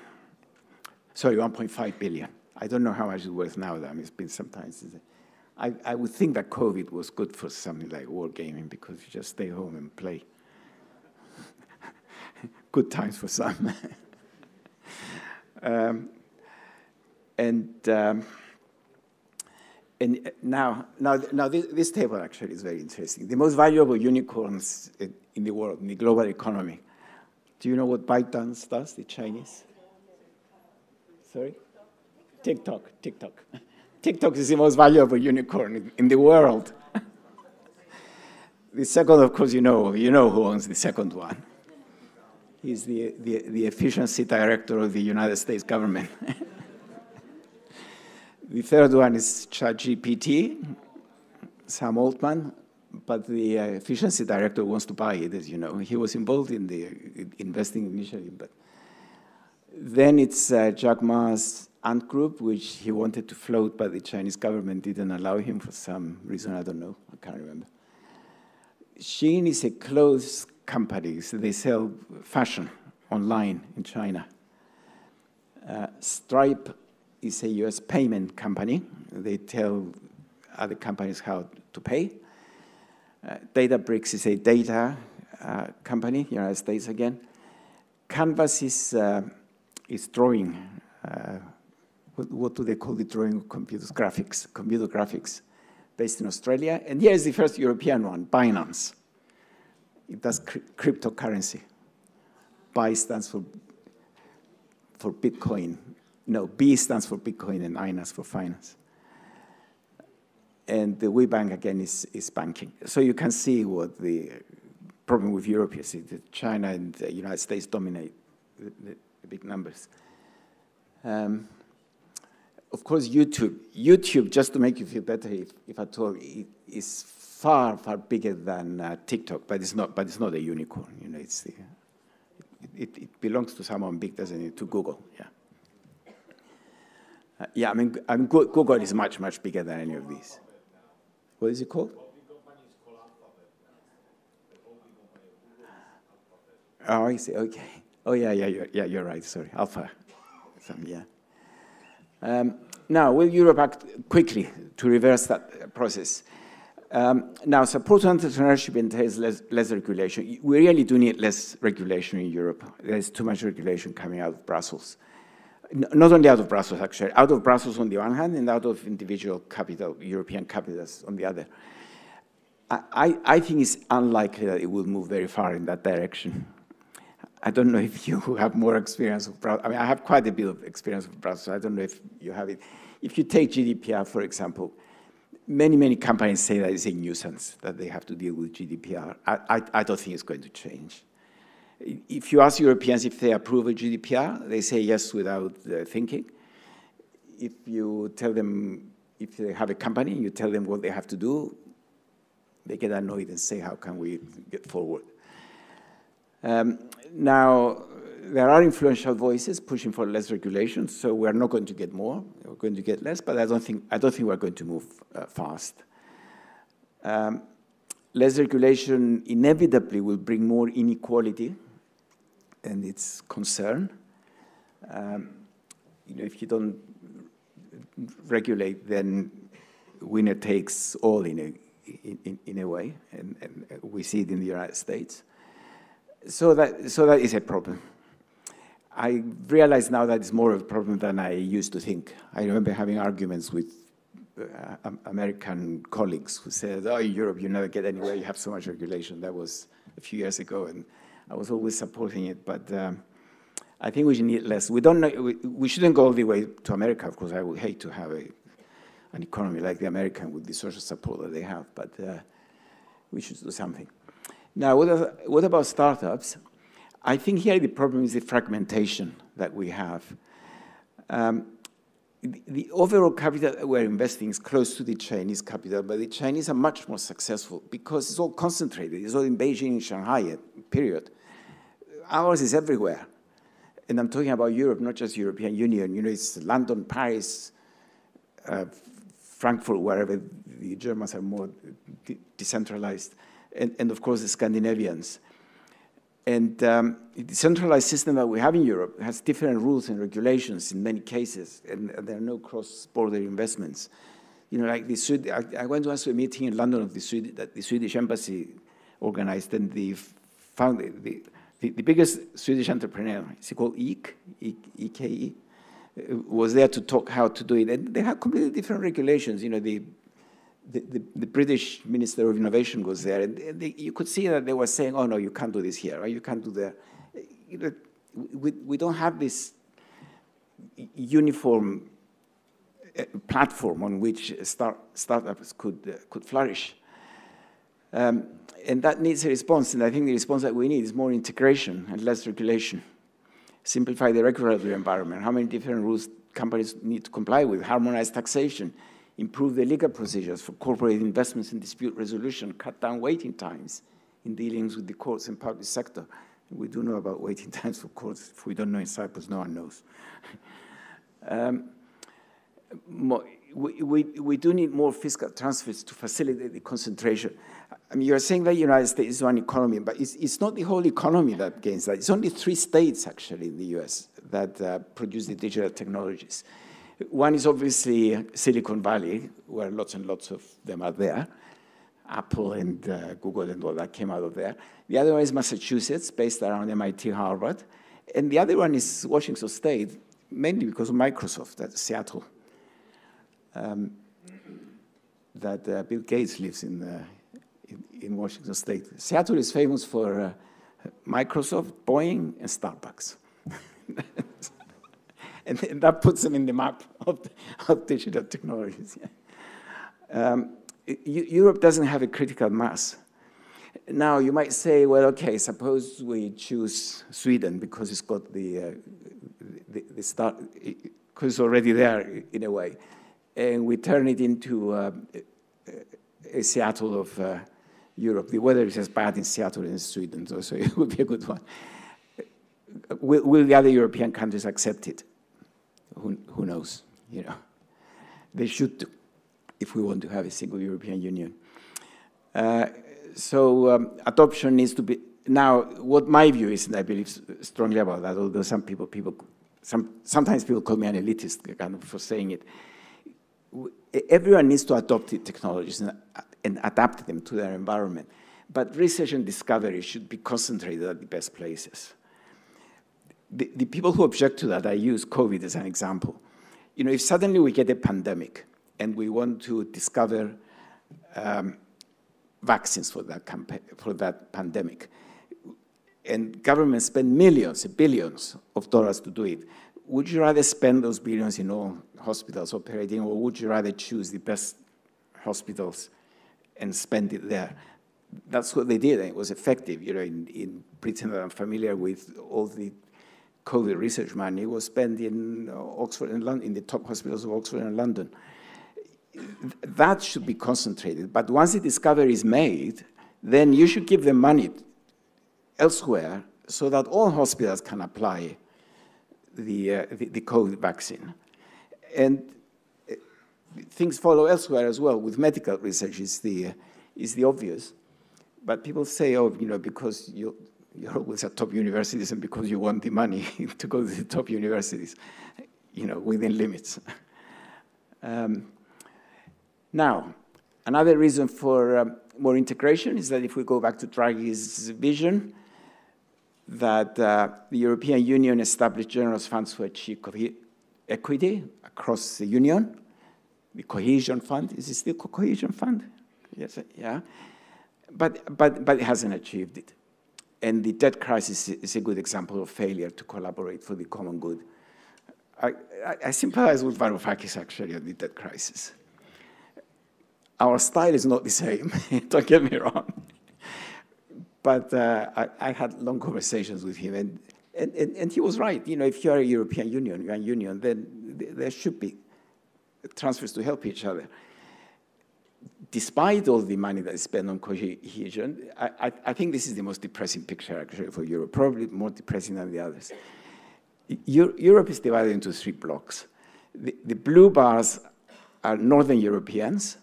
Sorry, 1.5 billion. I don't know how much it's worth now. I mean, it's been some time since. I would think that COVID was good for something like wargaming because you just stay home and play. Good times for some. And now this table actually is very interesting. The most valuable unicorns in the world, in the global economy. Do you know what ByteDance does, the Chinese? Sorry? TikTok. TikTok is the most valuable unicorn in the world. The second, of course, you know who owns the second one. He's the efficiency director of the United States government. The third one is ChatGPT, Sam Altman, but the efficiency director wants to buy it, as you know. He was involved in the investing initially, but then it's Jack Ma's Ant Group, which he wanted to float, but the Chinese government didn't allow him for some reason, I don't know, I can't remember. Shein is a clothes company, so they sell fashion online in China. Stripe is a US payment company. They tell other companies how to pay. Databricks is a data company, United States again. Canvas is drawing. What do they call the drawing of computers? Graphics, computer graphics, based in Australia. And here is the first European one, Binance. It does cryptocurrency. BI stands for Bitcoin. No, B stands for Bitcoin and INAS for finance. And the WeBank, again, is banking. So you can see what the problem with Europe is. China and the United States dominate the big numbers. Of course, YouTube, just to make you feel better, if at all, is far, far bigger than TikTok, but it's not a unicorn. You know, it belongs to someone big, doesn't it? To Google, yeah. Yeah, I mean, Google is much, much bigger than any of these. What is it called? Oh, I see. Okay. Oh, yeah. You're right. Sorry, Alpha. Yeah. Now, will Europe act quickly to reverse that process? Now, support entrepreneurship entails less regulation. We really do need less regulation in Europe. There's too much regulation coming out of Brussels. Not only out of Brussels, actually. Out of Brussels on the one hand, and out of individual capital, European capitals on the other. I think it's unlikely that it will move very far in that direction. I don't know if you have more experience of Brussels. I mean, I have quite a bit of experience with Brussels. I don't know if you have it. If you take GDPR, for example, many companies say that it's a nuisance that they have to deal with GDPR. I don't think it's going to change. If you ask Europeans if they approve of GDPR, they say yes without thinking. If you tell them, if they have a company, you tell them what they have to do, they get annoyed and say, how can we get forward? Now, there are influential voices pushing for less regulation, so we're not going to get more. We're going to get less, but I don't think we're going to move fast. Less regulation inevitably will bring more inequality, and it's concern. You know, if you don't regulate, then winner takes all in a way, and we see it in the United States. So that is a problem. I realize now that it's more of a problem than I used to think. I remember having arguments with American colleagues who said, oh, in Europe, you never get anywhere, you have so much regulation. That was a few years ago, and I was always supporting it, but I think we should need less. We shouldn't go all the way to America, of course. I would hate to have an economy like the American with the social support that they have, but we should do something. Now, what about startups? I think here the problem is the fragmentation that we have. The overall capital that we're investing is close to the Chinese capital, but the Chinese are much more successful because it's all concentrated. It's all in Beijing and Shanghai, period. Ours is everywhere. And I'm talking about Europe, not just European Union. You know, it's London, Paris, Frankfurt, wherever the Germans are more decentralized, and of course the Scandinavians. And the decentralized system that we have in Europe has different rules and regulations in many cases, and there are no cross-border investments. You know, like I went to a meeting in London of that the Swedish embassy organized, and the biggest Swedish entrepreneur, is he called EKE, was there to talk how to do it. And they have completely different regulations. You know, the British Minister of Innovation was there, and you could see that they were saying, oh, no, you can't do this here, or you can't do that. You know, we don't have this uniform platform on which startups could flourish. And that needs a response, and I think the response that we need is more integration and less regulation. Simplify the regulatory environment. How many different rules companies need to comply with? Harmonize taxation. Improve the legal procedures for corporate investments and dispute resolution. Cut down waiting times in dealings with the courts and public sector. We do know about waiting times for courts. If we don't know in Cyprus, no one knows. We do need more fiscal transfers to facilitate the concentration. I mean, you're saying that the United States is one economy, but it's not the whole economy that gains that. It's only 3 states, actually, in the US that produce the digital technologies. One is obviously Silicon Valley, where lots and lots of them are there. Apple and Google and all that came out of there. The other one is Massachusetts, based around MIT, Harvard. And the other one is Washington State, mainly because of Microsoft, that's Seattle. That Bill Gates lives in Washington State. Seattle is famous for Microsoft, Boeing, and Starbucks. And that puts them in the map of digital technologies. Yeah. Europe doesn't have a critical mass. Now, you might say, well, okay, suppose we choose Sweden because it's got the start, because it's already there in a way, and we turn it into a Seattle of Europe. The weather is as bad in Seattle as in Sweden, so it would be a good one. Will the other European countries accept it? Who knows? You know, they should do, if we want to have a single European Union. So adoption needs to be, now what my view is, and I believe strongly about that, although sometimes people call me an elitist kind of for saying it, everyone needs to adopt the technologies and adapt them to their environment. But research and discovery should be concentrated at the best places. The people who object to that, I use COVID as an example. You know, if suddenly we get a pandemic and we want to discover vaccines for that pandemic, and governments spend millions, billions of dollars to do it, would you rather spend those billions in all hospitals operating, or would you rather choose the best hospitals and spend it there? That's what they did, and it was effective. You know, in Britain, I'm familiar with all the COVID research money was spent in Oxford and London, in the top hospitals of Oxford and London. That should be concentrated. But once the discovery is made, then you should give the money elsewhere so that all hospitals can apply the COVID vaccine. And things follow elsewhere as well. With medical research is the obvious. But people say, oh, you know, because you're always at top universities and because you want the money to go to the top universities, you know, within limits. Now, another reason for more integration is that if we go back to Draghi's vision, that the European Union established generous funds to achieve equity across the Union. The cohesion fund, is it still cohesion fund? Yes, yeah. But it hasn't achieved it. And the debt crisis is a good example of failure to collaborate for the common good. I sympathize with Varoufakis, actually, on the debt crisis. Our style is not the same, don't get me wrong. But I had long conversations with him, and he was right. You know, if you're a European Union, then there should be transfers to help each other. Despite all the money that is spent on cohesion, I think this is the most depressing picture, actually, for Europe, probably more depressing than the others. Europe is divided into 3 blocks. The blue bars are Northern Europeans.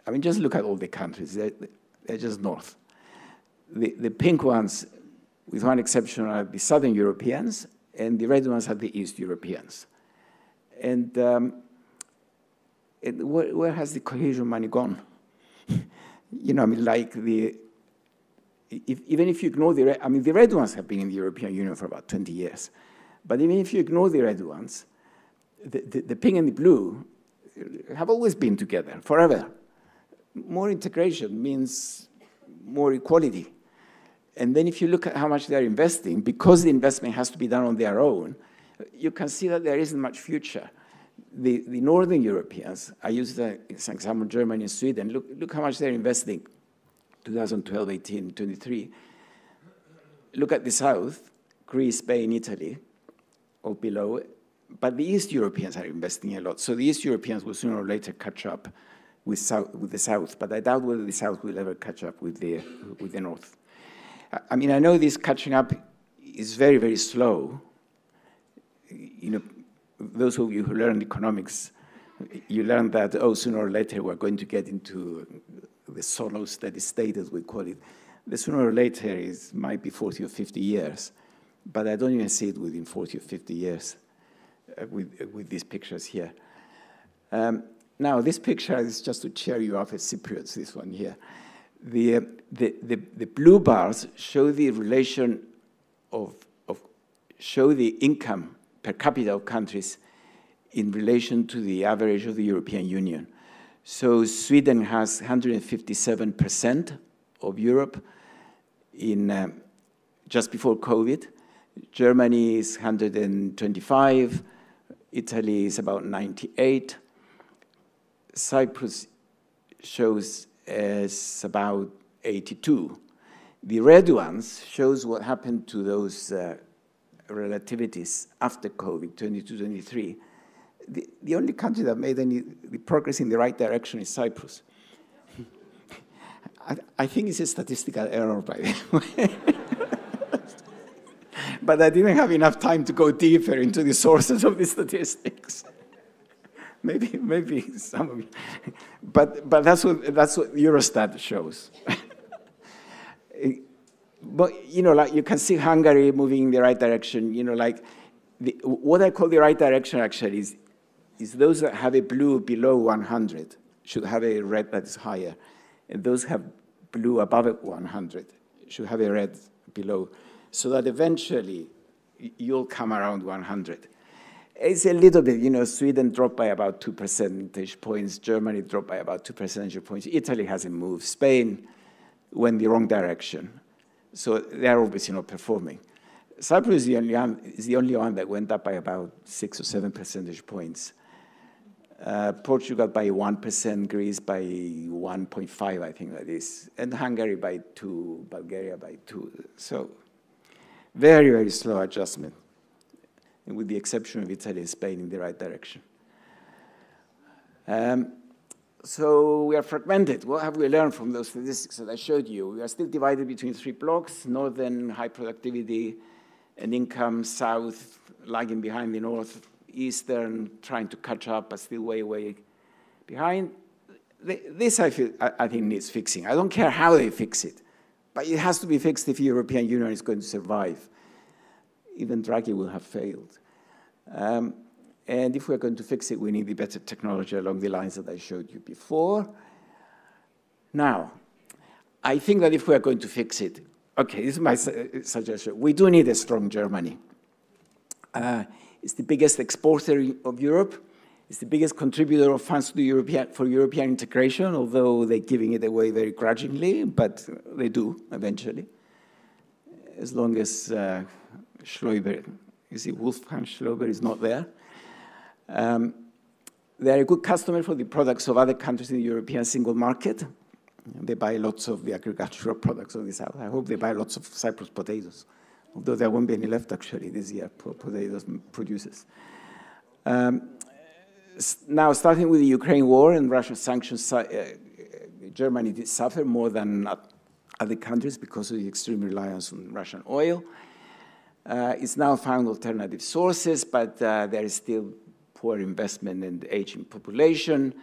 I mean, just look at all the countries. They're just north. The pink ones, with one exception are the Southern Europeans, and the red ones are the East Europeans. And where has the cohesion money gone? You know, I mean, like even if you ignore the red ones have been in the European Union for about 20 years. But even if you ignore the red ones, the pink and the blue have always been together, forever. More integration means more equality. And then if you look at how much they're investing, because the investment has to be done on their own, you can see that there isn't much future. The Northern Europeans, I use as an example Germany and Sweden, look how much they're investing, 2012, 18, 23. Look at the South, Greece, Spain, Italy, or below. But the East Europeans are investing a lot. So the East Europeans will sooner or later catch up with the South. But I doubt whether the South will ever catch up with the North. I mean, I know this catching up is very, very slow. You know, those of you who learn economics, you learn that, oh, sooner or later we're going to get into the solo steady state, as we call it. The sooner or later might be 40 or 50 years. But I don't even see it within 40 or 50 years. With these pictures here. Now, this picture is just to cheer you up as Cypriots, this one here. The blue bars show the relation show the income per capita of countries in relation to the average of the European Union. So Sweden has 157% of Europe in just before COVID. Germany is 125. Italy is about 98. Cyprus shows as about 82. The red ones shows what happened to those relativities after COVID, 22, 23. The only country that made any progress in the right direction is Cyprus. I think it's a statistical error, by the way. But I didn't have enough time to go deeper into the sources of the statistics. maybe some of you. But that's what Eurostat shows. But, you know, like you can see Hungary moving in the right direction. You know, like what I call the right direction actually is those that have a blue below 100 should have a red that is higher. And those have blue above 100 should have a red below. So that eventually you'll come around 100. It's a little bit, you know, Sweden dropped by about 2 percentage points, Germany dropped by about 2 percentage points, Italy hasn't moved, Spain went the wrong direction. So they're obviously not performing. Cyprus is the only one that went up by about 6 or 7 percentage points. Portugal by 1%, Greece by 1.5, I think that is, and Hungary by 2, Bulgaria by 2. So very, very slow adjustment, and with the exception of Italy and Spain in the right direction. So we are fragmented. What have we learned from those statistics that I showed you? We are still divided between 3 blocks: northern, high productivity and income; south, lagging behind the north; eastern, trying to catch up, but still way, way behind. This, I think, needs fixing. I don't care how they fix it, but it has to be fixed if the European Union is going to survive. Even Draghi will have failed. And if we're going to fix it, we need the better technology along the lines that I showed you before. Now, I think that if we're going to fix it, okay, this is my suggestion. We do need a strong Germany. It's the biggest exporter of Europe. It's the biggest contributor of funds to for European integration, although they're giving it away very grudgingly, but they do eventually. As long as Schäuble, you see, Wolfgang Schäuble is not there. They're a good customer for the products of other countries in the European single market. They buy lots of the agricultural products of the South. I hope they buy lots of Cyprus potatoes, although there won't be any left actually this year, potatoes producers. Now, starting with the Ukraine war and Russian sanctions, Germany did suffer more than other countries because of the extreme reliance on Russian oil. It's now found alternative sources, but there is still poor investment and aging population.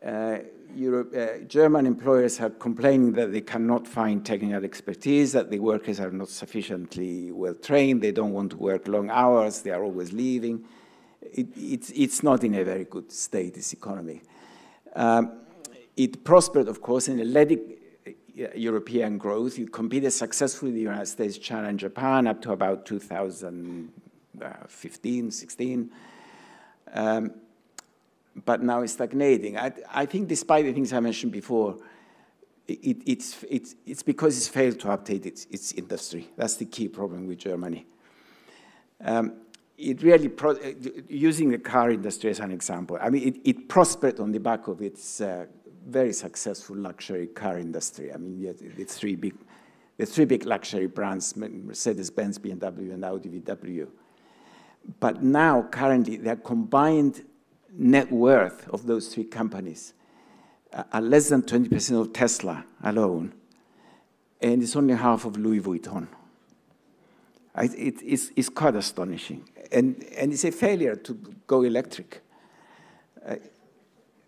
German employers are complaining that they cannot find technical expertise, that the workers are not sufficiently well trained, they don't want to work long hours, they are always leaving. It's not in a very good state, this economy. It prospered, of course, in a European growth. It competed successfully with the United States, China, and Japan up to about 2015, 16. But now it's stagnating. I think despite the things I mentioned before, it's because it's failed to update its industry. That's the key problem with Germany. It really, using the car industry as an example, I mean, it prospered on the back of its very successful luxury car industry. I mean, the three big luxury brands, Mercedes-Benz, BMW, and Audi VW. But now, currently, their combined net worth of those three companies are less than 20% of Tesla alone, and it's only half of Louis Vuitton. It's quite astonishing, and it's a failure to go electric.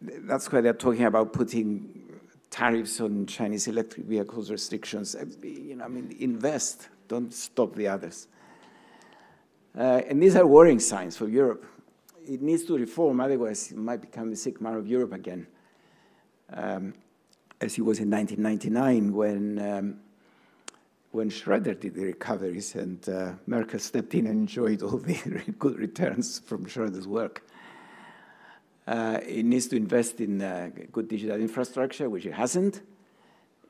That's why they're talking about putting tariffs on Chinese electric vehicles, restrictions. You know, I mean, invest, don't stop the others. And these are worrying signs for Europe. It needs to reform, otherwise it might become the sick man of Europe again, as it was in 1999 when Schroeder did the recoveries and Merkel stepped in and enjoyed all the good returns from Schroeder's work. It needs to invest in good digital infrastructure, which it hasn't.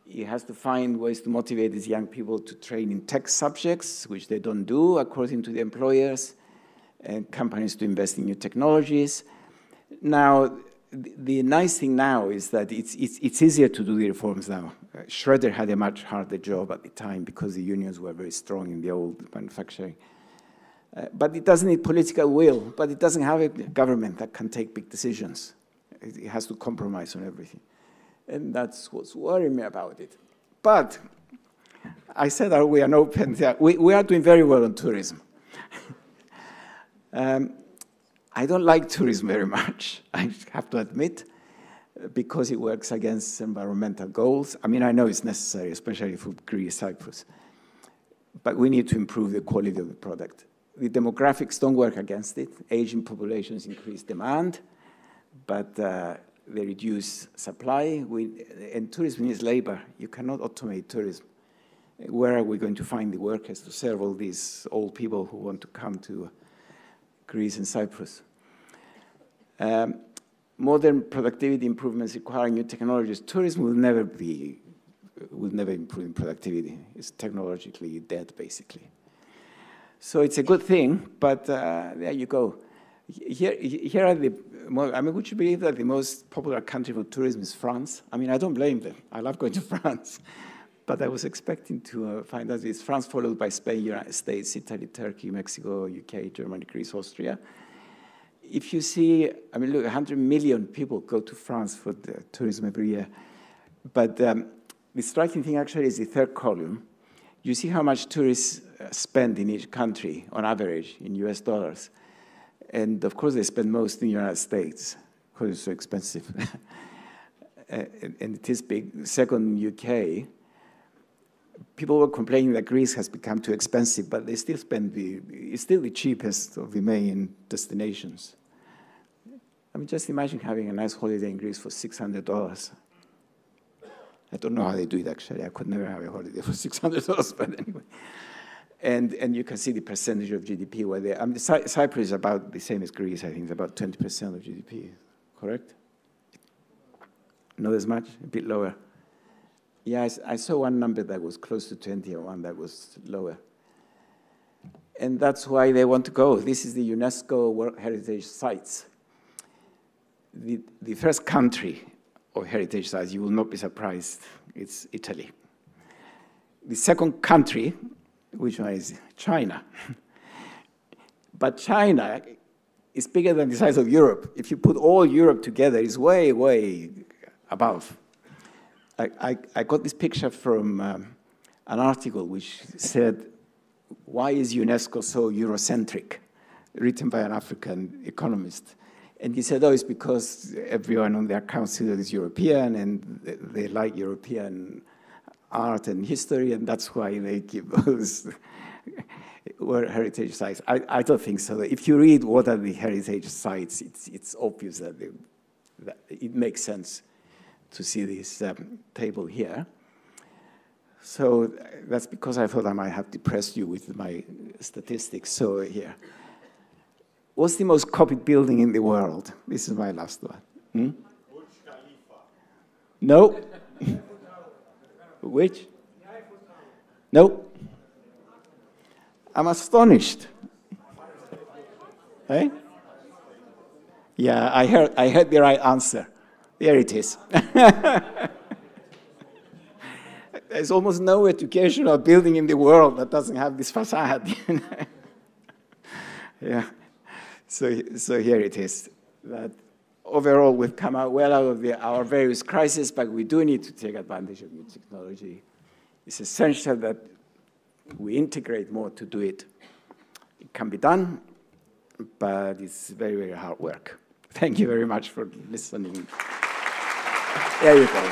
It has to find ways to motivate these young people to train in tech subjects, which they don't do according to the employers, and companies to invest in new technologies. Now, the nice thing now is that it's easier to do the reforms now. Schroeder had a much harder job at the time because the unions were very strong in the old manufacturing. But it doesn't need political will, but it doesn't have a government that can take big decisions. It has to compromise on everything. And that's what's worrying me about it. But I said that we are open. We are doing very well on tourism. I don't like tourism very much, I have to admit, because it works against environmental goals. I mean, I know it's necessary, especially for Greece, Cyprus. But we need to improve the quality of the product. The demographics don't work against it. Aging populations increase demand, but they reduce supply. And tourism needs labor. You cannot automate tourism. Where are we going to find the workers to serve all these old people who want to come to Greece and Cyprus? Modern productivity improvements requiring new technologies. Tourism will never improve in productivity. It's technologically dead, basically. So it's a good thing, but there you go. Here are the, I mean, would you believe that the most popular country for tourism is France? I mean, I don't blame them. I love going to France. But I was expecting to find out it's France followed by Spain, United States, Italy, Turkey, Mexico, UK, Germany, Greece, Austria. If you see, I mean, look, 100 million people go to France for the tourism every year. But the striking thing actually is the third column. You see how much tourists spend in each country on average in US dollars. And of course, they spend most in the United States because it's so expensive. And it is big. Second, UK. People were complaining that Greece has become too expensive, but they still spend it's still the cheapest of the main destinations. I mean, just imagine having a nice holiday in Greece for $600. I don't know how they do it, actually. I could never have a holiday for $600, but anyway. And you can see the percentage of GDP where they, I mean, Cyprus is about the same as Greece, I think, it's about 20% of GDP, correct? Not as much, a bit lower. Yeah, I saw one number that was close to 20 and one that was lower. And that's why they want to go. This is the UNESCO World Heritage Sites. The first country of heritage sites, you will not be surprised, it's Italy. The second country, which one is China. But China is bigger than the size of Europe. If you put all Europe together, it's way, way above. I got this picture from an article which said, "Why is UNESCO so Eurocentric?" written by an African economist. And he said, oh, it's because everyone on their council is European and they like European art and history, and that's why they keep those World Heritage Sites. I don't think so. If you read what are the heritage sites, it's obvious that, that it makes sense to see this table here. So that's because I thought I might have depressed you with my statistics. So here. What's the most copied building in the world? This is my last one. Burj Khalifa. No. Which? No. I'm astonished. Eh? Yeah, I heard the right answer. There it is. There's almost no educational building in the world that doesn't have this facade. Yeah. So here it is. That overall, we've come out well out of our various crises, but we do need to take advantage of new technology. It's essential that we integrate more to do it. It can be done, but it's very, very hard work. Thank you very much for listening. There you go.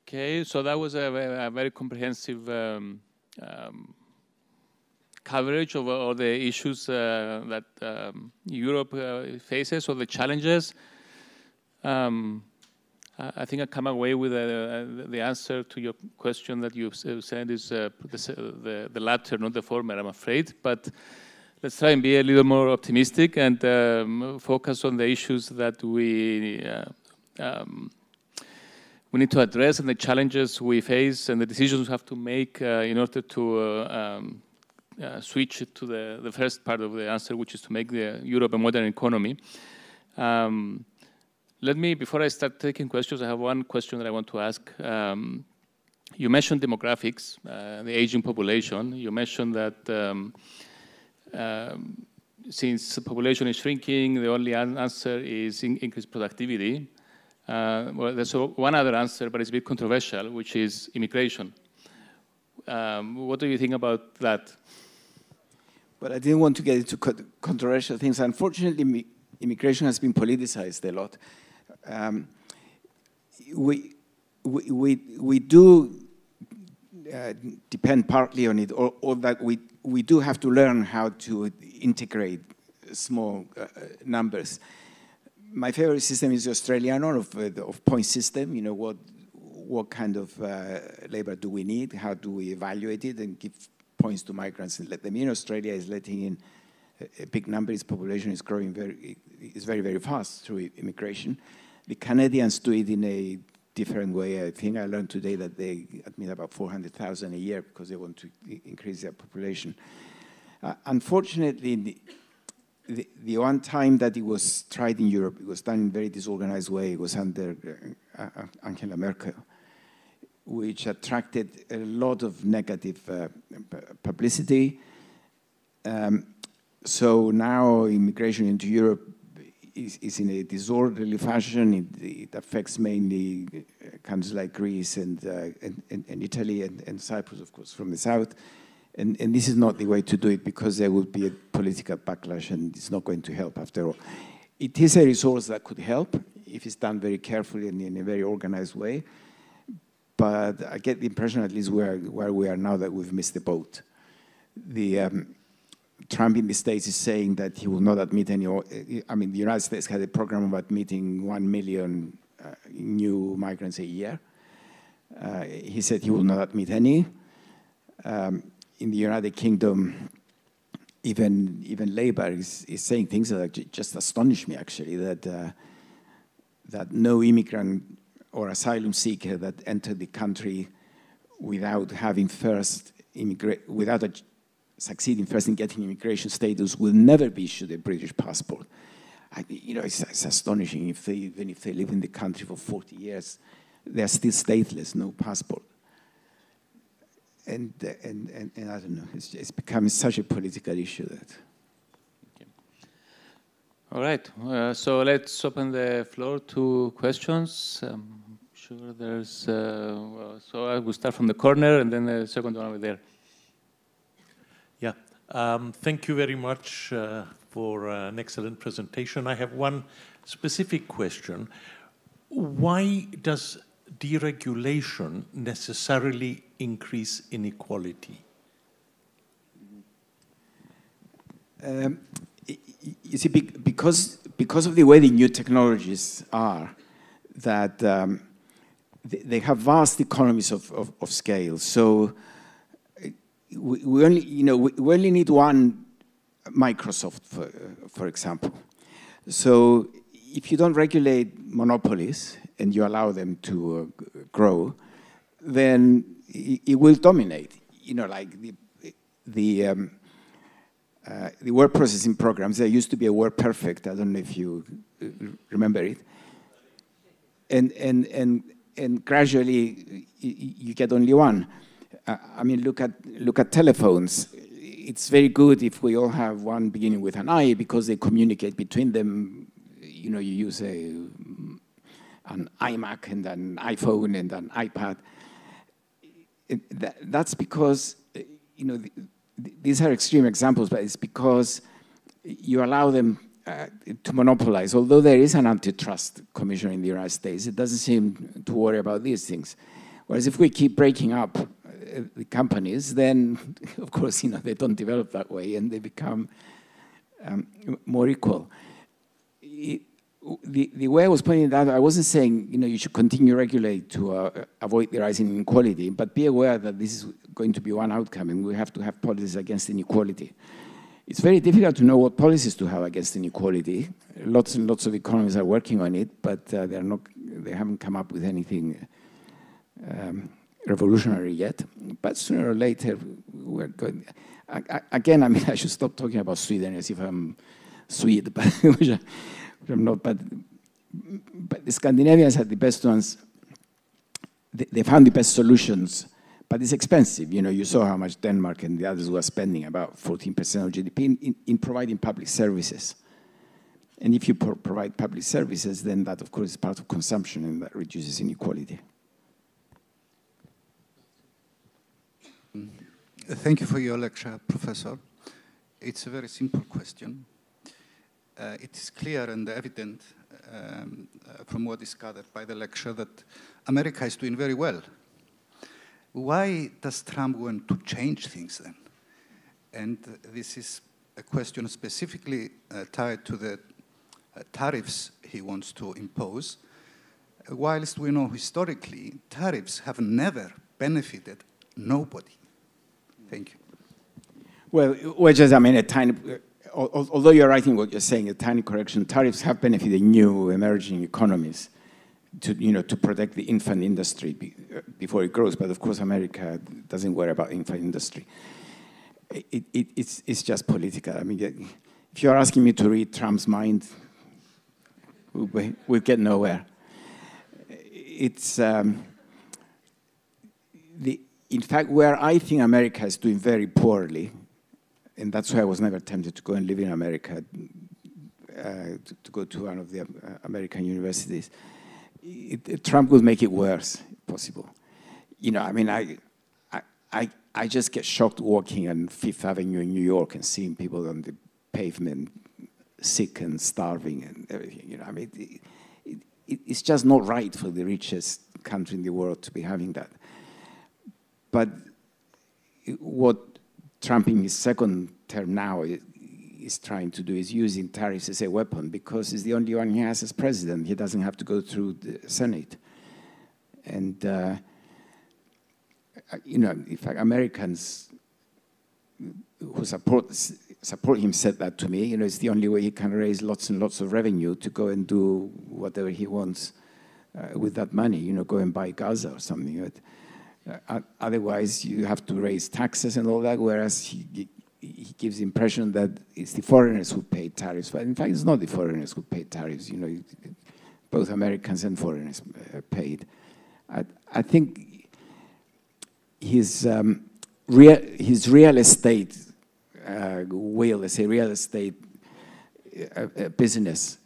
Okay, so that was a very comprehensive coverage of all the issues that Europe faces, or the challenges. I think I come away with the answer to your question that you've said is the latter, not the former, I'm afraid. But let's try and be a little more optimistic and focus on the issues that we need to address and the challenges we face and the decisions we have to make in order to switch to the first part of the answer, which is to make Europe a modern economy. Let me, before I start taking questions, I have one question that I want to ask. You mentioned demographics, the aging population. You mentioned that since the population is shrinking, the only answer is increased productivity. Well, there's one other answer, but it's a bit controversial, which is immigration. What do you think about that? Well, I didn't want to get into controversial things. Unfortunately, immigration has been politicized a lot. We do depend partly on it, or that we do have to learn how to integrate small numbers. My favorite system is the Australian of point system. You know, what kind of labor do we need? How do we evaluate it and give points to migrants and let them in? Australia is letting in a big number. Its population is growing very, very fast through immigration. The Canadians do it in a different way. I think I learned today that they admit about 400,000 a year because they want to increase their population. Unfortunately, the one time that it was tried in Europe, it was done in a very disorganized way. It was under Angela Merkel, which attracted a lot of negative publicity. So now immigration into Europe is in a disorderly fashion. It affects mainly countries like Greece and Italy and Cyprus, of course, from the south. And this is not the way to do it because there would be a political backlash and it's not going to help after all. It is a resource that could help if it's done very carefully and in a very organized way. But I get the impression, at least where we are now, that we've missed the boat. Trump in the States is saying that he will not admit any, I mean, the United States had a program of admitting 1 million new migrants a year. He said he will not admit any. In the United Kingdom, even Labour is saying things that just astonish me, actually, that no immigrant or asylum seeker that entered the country without having first succeeding first in getting immigration status will never be issued a British passport. You know, it's astonishing. Even if they live in the country for 40 years, they're still stateless, no passport. and I don't know, it's become such a political issue that. All right, so let's open the floor to questions. Sure, there's, so I will start from the corner and then the second one over there. Yeah, thank you very much for an excellent presentation. I have one specific question. Why does deregulation necessarily increase inequality? You see, because of the way the new technologies are, that they have vast economies of scale. So we only need one Microsoft, for example. So if you don't regulate monopolies and you allow them to grow, then it will dominate. You know, like the word processing programs, there used to be a word perfect. I don't know if you remember it. And gradually, you get only one. I mean, look at telephones. It's very good if we all have one beginning with an I because they communicate between them. You know, you use an iMac and an iPhone and an iPad. That's because, you know, these are extreme examples, but it's because you allow them to monopolize. Although there is an antitrust commission in the United States, it doesn't seem to worry about these things. Whereas if we keep breaking up the companies, then, of course, you know, they don't develop that way and they become more equal. The way I was pointing that out, I wasn't saying, you know, you should continue to regulate to avoid the rising inequality, but be aware that this is going to be one outcome, and we have to have policies against inequality. It's very difficult to know what policies to have against inequality. Lots and lots of economies are working on it, but they haven't come up with anything revolutionary yet. But sooner or later, we're going. Again, I mean, I should stop talking about Sweden as if I'm Swede, but which I'm not. But the Scandinavians had the best ones. They found the best solutions. But it's expensive. You know, you saw how much Denmark and the others were spending, about 14% of GDP in providing public services. And if you provide public services, then that, of course, is part of consumption, and that reduces inequality. Thank you for your lecture, Professor. It's a very simple question. It is clear and evident from what is gathered by the lecture that America is doing very well. Why does Trump want to change things then? And this is a question specifically tied to the tariffs he wants to impose. Whilst we know historically, tariffs have never benefited nobody. Thank you. Well, just, I mean, a tiny, although you're right in what you're saying, a tiny correction, tariffs have benefited new emerging economies to protect the infant industry before it grows. But of course, America doesn't worry about infant industry. It's just political. I mean, if you're asking me to read Trump's mind, we'll get nowhere. It's in fact, where I think America is doing very poorly, and that's why I was never tempted to go and live in America, to go to one of the American universities. Trump will make it worse, if possible. You know, I mean, I just get shocked walking on Fifth Avenue in New York and seeing people on the pavement sick and starving and everything. You know, I mean, it's just not right for the richest country in the world to be having that. But what Trump in his second term now is trying to do is using tariffs as a weapon because it's the only one he has as president. He doesn't have to go through the Senate. And, you know, in fact, Americans who support him said that to me. You know, it's the only way he can raise lots and lots of revenue to go and do whatever he wants with that money, you know, go and buy Gaza or something. Otherwise, you have to raise taxes and all that, whereas he gives the impression that it's the foreigners who pay tariffs. But in fact, it's not the foreigners who pay tariffs. You know, both Americans and foreigners paid. I think his his real estate will, let's say, real estate business,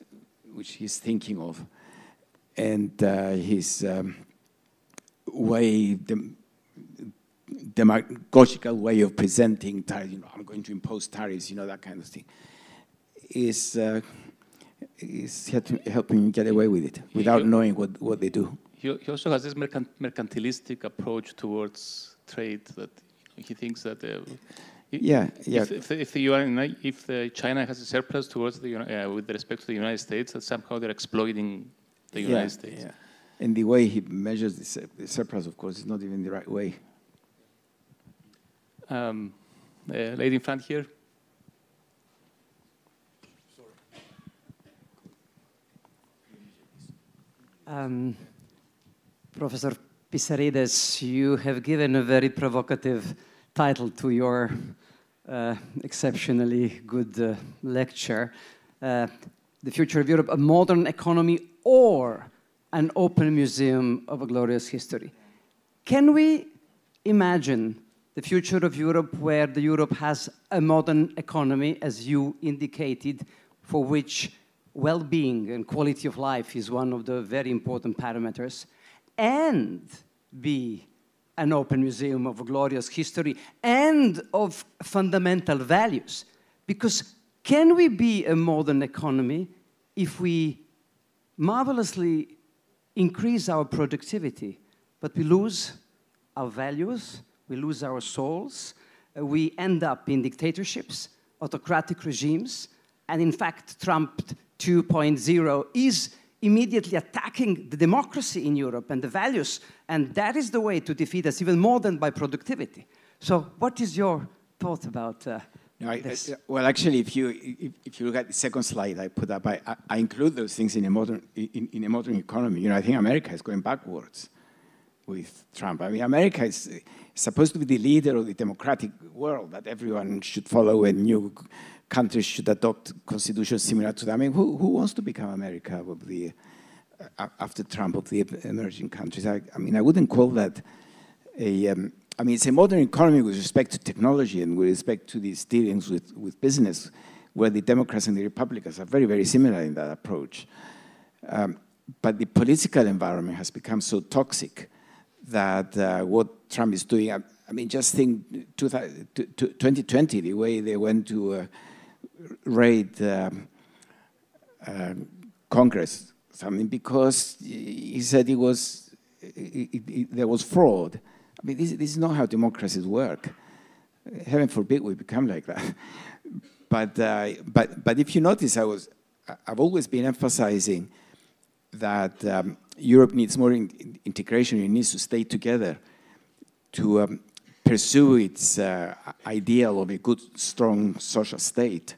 which he's thinking of, and his demagogical way of presenting tariffs, I'm going to impose tariffs, that kind of thing, is helping get away with it without knowing what they do. He also has this mercantilistic approach towards trade that he thinks that if China has a surplus towards with respect to the United States, that somehow they're exploiting the United States. Yeah. And the way he measures the surplus, of course, is not even the right way. Lady in front here. Professor Pissarides, you have given a very provocative title to your exceptionally good lecture. The Future of Europe, a Modern Economy or an Open Museum of a Glorious History. Can we imagine the future of Europe where the Europe has a modern economy, as you indicated, for which well-being and quality of life is one of the very important parameters, and be an open museum of a glorious history and of fundamental values? Because can we be a modern economy if we marvelously increase our productivity, but we lose our values, we lose our souls, we end up in dictatorships, autocratic regimes, and in fact, Trump 2.0 is immediately attacking the democracy in Europe and the values, and that is the way to defeat us even more than by productivity. So what is your thought about this? Well, actually, if you look at the second slide I put up, I include those things in a modern economy. I think America is going backwards with Trump. I mean, America is supposed to be the leader of the democratic world that everyone should follow, and new countries should adopt constitutions similar to that. I mean, who wants to become America of the after Trump of the emerging countries? I mean, I wouldn't call that I mean, it's a modern economy with respect to technology and with respect to these dealings with business, where the Democrats and the Republicans are very, very similar in that approach. But the political environment has become so toxic that what Trump is doing, I mean, just think 2020, the way they went to raid Congress, something, because he said there was fraud. I mean, this is not how democracies work. Heaven forbid we become like that. But if you notice, I've always been emphasizing that Europe needs more integration. It needs to stay together to pursue its ideal of a good, strong social state.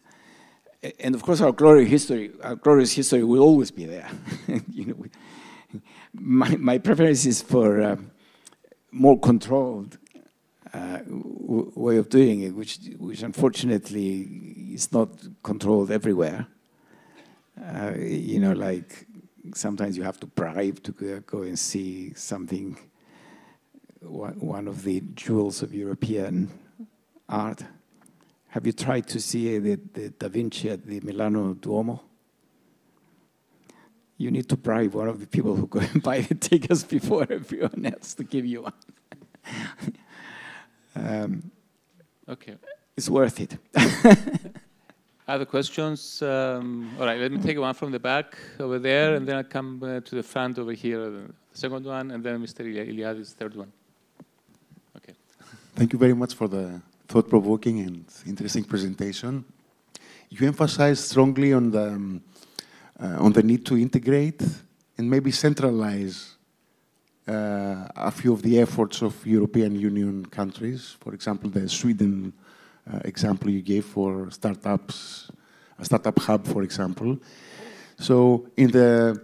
And of course, our glorious history will always be there. My preference is for more controlled way of doing it, which unfortunately is not controlled everywhere. Like sometimes you have to bribe to go and see something, one of the jewels of European art. Have you tried to see the Da Vinci at the Milano Duomo? You need to bribe one of the people who go and buy the tickets before everyone else to give you one. Okay. It's worth it. Other questions? All right, let me take one from the back over there, and then I'll come to the front over here, the second one, and then Mr. Iliadis, third one. Okay. Thank you very much for the thought-provoking and interesting presentation. You emphasized strongly on the need to integrate and maybe centralize a few of the efforts of European Union countries. For example, the Sweden example you gave for startups, a startup hub, for example. So in the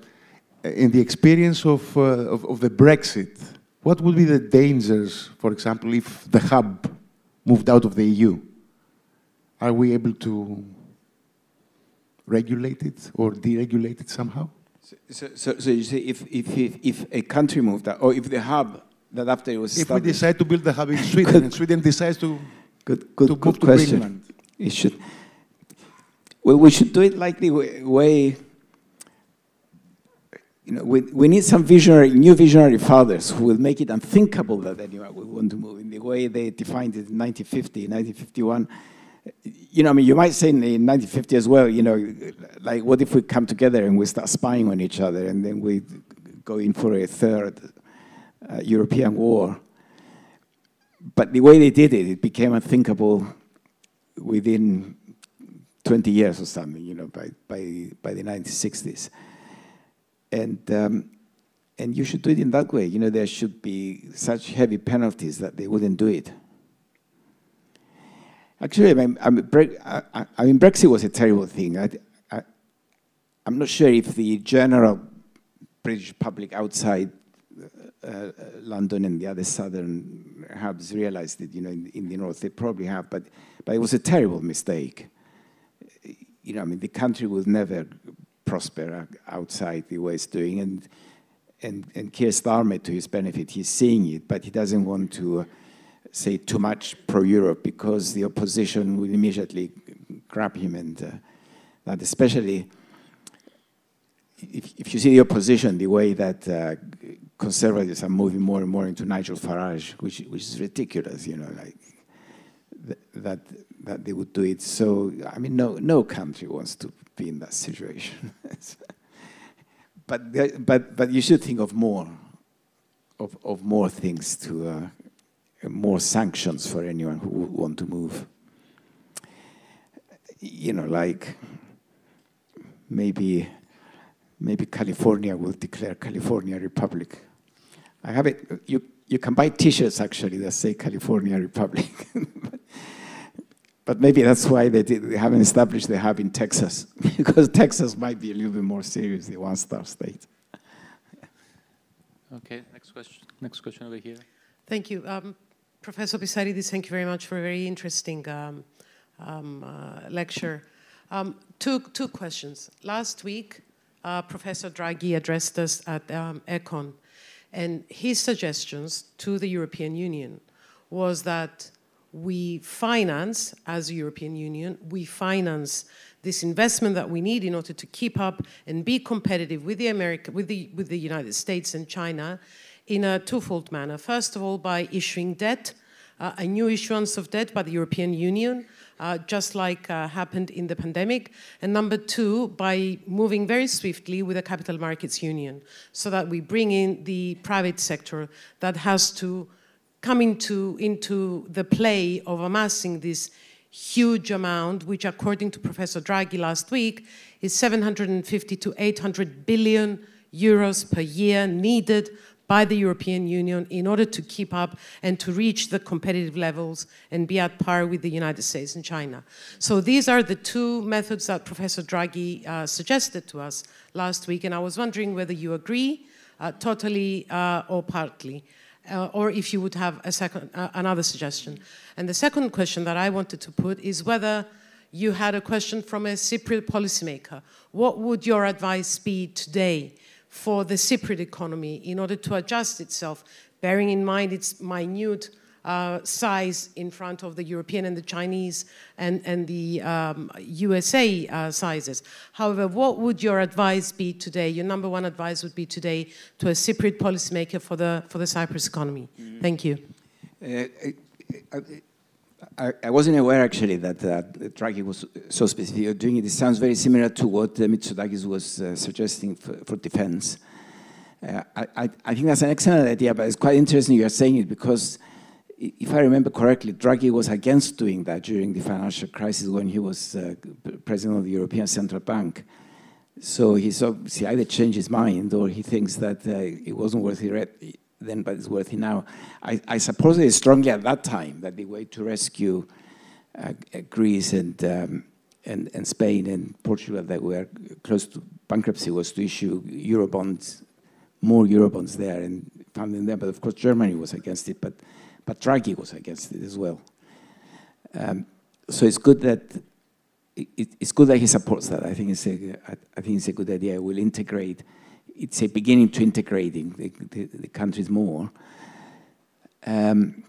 experience of the Brexit, what would be the dangers, for example, if the hub moved out of the EU? Are we able to regulate it or deregulate it somehow? So you say if a country moved out, or if the hub that after it was If we established. decide to build the hub in Sweden, and Sweden decides to Good move to question. Greenland. It should. Well, we should do it like the way. You know, we need some new visionary fathers who will make it unthinkable that anyone will want to move in the way they defined it in 1950, 1951. You know, I mean, you might say in 1950 as well, you know, like, what if we come together and we start spying on each other and then we go in for a third European war? But the way they did it, it became unthinkable within 20 years or something, you know, by the 1960s. And you should do it in that way. You know, there should be such heavy penalties that they wouldn't do it. Actually, I mean, Brexit was a terrible thing. I'm not sure if the general British public outside London and the other southern hubs realized it, you know, in the north. They probably have, but it was a terrible mistake. You know, I mean, the country will never prosper outside the way it's doing, and Keir Starmer, to his benefit, he's seeing it, but he doesn't want to say too much pro-Europe because the opposition will immediately grab him, and that especially if you see the opposition, the way that conservatives are moving more and more into Nigel Farage, which is ridiculous, you know, like that they would do it. So, I mean, no country wants to be in that situation. but you should think of more things to more sanctions for anyone who would want to move. You know, like maybe California will declare California a republic. I have it. You can buy T-shirts actually that say California Republic. But maybe that's why they haven't established the hub in Texas, because Texas might be a little bit more serious, the one-star state. Okay, next question. Next question over here. Thank you. Professor Pissarides, thank you very much for a very interesting lecture. Two questions. Last week, Professor Draghi addressed us at Econ, and his suggestions to the European Union was that we finance, as a European Union, we finance this investment that we need in order to keep up and be competitive with the United States and China in a twofold manner. First of all, by issuing debt, a new issuance of debt by the European Union, just like happened in the pandemic. And number two, by moving very swiftly with a capital markets union, so that we bring in the private sector that has to come into the play of amassing this huge amount, which according to Professor Draghi last week, is 750 to 800 billion euros per year needed by the European Union in order to keep up and to reach the competitive levels and be at par with the United States and China. So these are the two methods that Professor Draghi suggested to us last week, and I was wondering whether you agree totally or partly, or if you would have another suggestion. And the second question that I wanted to put is whether you had a question from a Cypriot policymaker. What would your advice be today for the Cypriot economy in order to adjust itself, bearing in mind its minute size in front of the European and the Chinese and the USA sizes? However, what would your advice be today, your number one advice would be today to a Cypriot policymaker for the Cyprus economy? Thank you. I wasn't aware actually that Draghi was so specific doing it. It sounds very similar to what Mitsotakis was suggesting for defense. I think that's an excellent idea, but it's quite interesting you are saying it, because if I remember correctly, Draghi was against doing that during the financial crisis when he was president of the European Central Bank. So he's obviously either changed his mind or he thinks that it wasn't worth it then, but it's worth it now. I suppose it is strongly at that time that the way to rescue Greece and Spain and Portugal that were close to bankruptcy was to issue Eurobonds, more Eurobonds there and found them there. But of course, Germany was against it, but Draghi was against it as well. So it's good that he supports that. I think it's a good idea. It will integrate. It's a beginning to integrating the countries more. And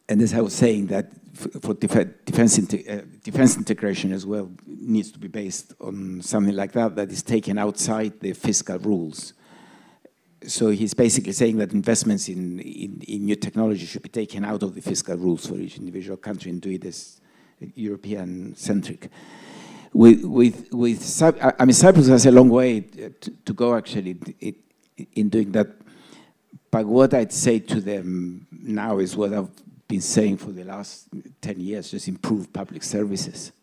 as I was saying, that for defense integration as well needs to be based on something like that is taken outside the fiscal rules. So he's basically saying that investments in new technology should be taken out of the fiscal rules for each individual country and do it as European-centric. I mean, Cyprus has a long way to go, actually, in doing that. But what I'd say to them now is what I've been saying for the last 10 years, just improve public services.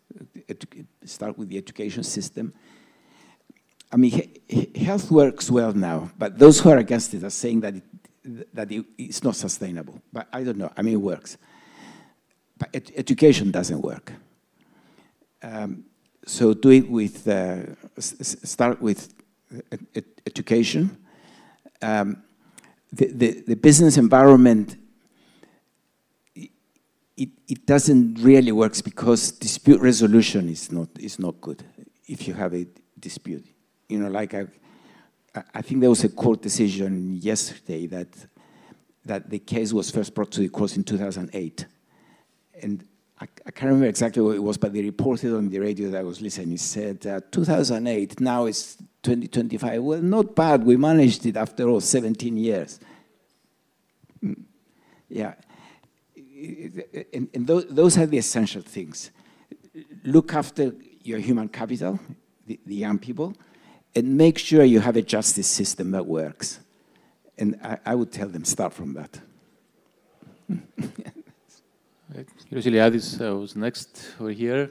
Start with the education system. I mean, health works well now, but those who are against it are saying that it's not sustainable. But I don't know. I mean, it works. But education doesn't work. So do it with, start with education. The business environment, it doesn't really work because dispute resolution is not good if you have a dispute. You know, like I think there was a court decision yesterday that the case was first brought to the court in 2008. And I can't remember exactly what it was, but they reported on the radio that I was listening. It said, 2008, now it's 2025. Well, not bad. We managed it after all, 17 years. Yeah. And those are the essential things. Look after your human capital, the young people, and make sure you have a justice system that works. And I would tell them, start from that. Pissarides was next over here.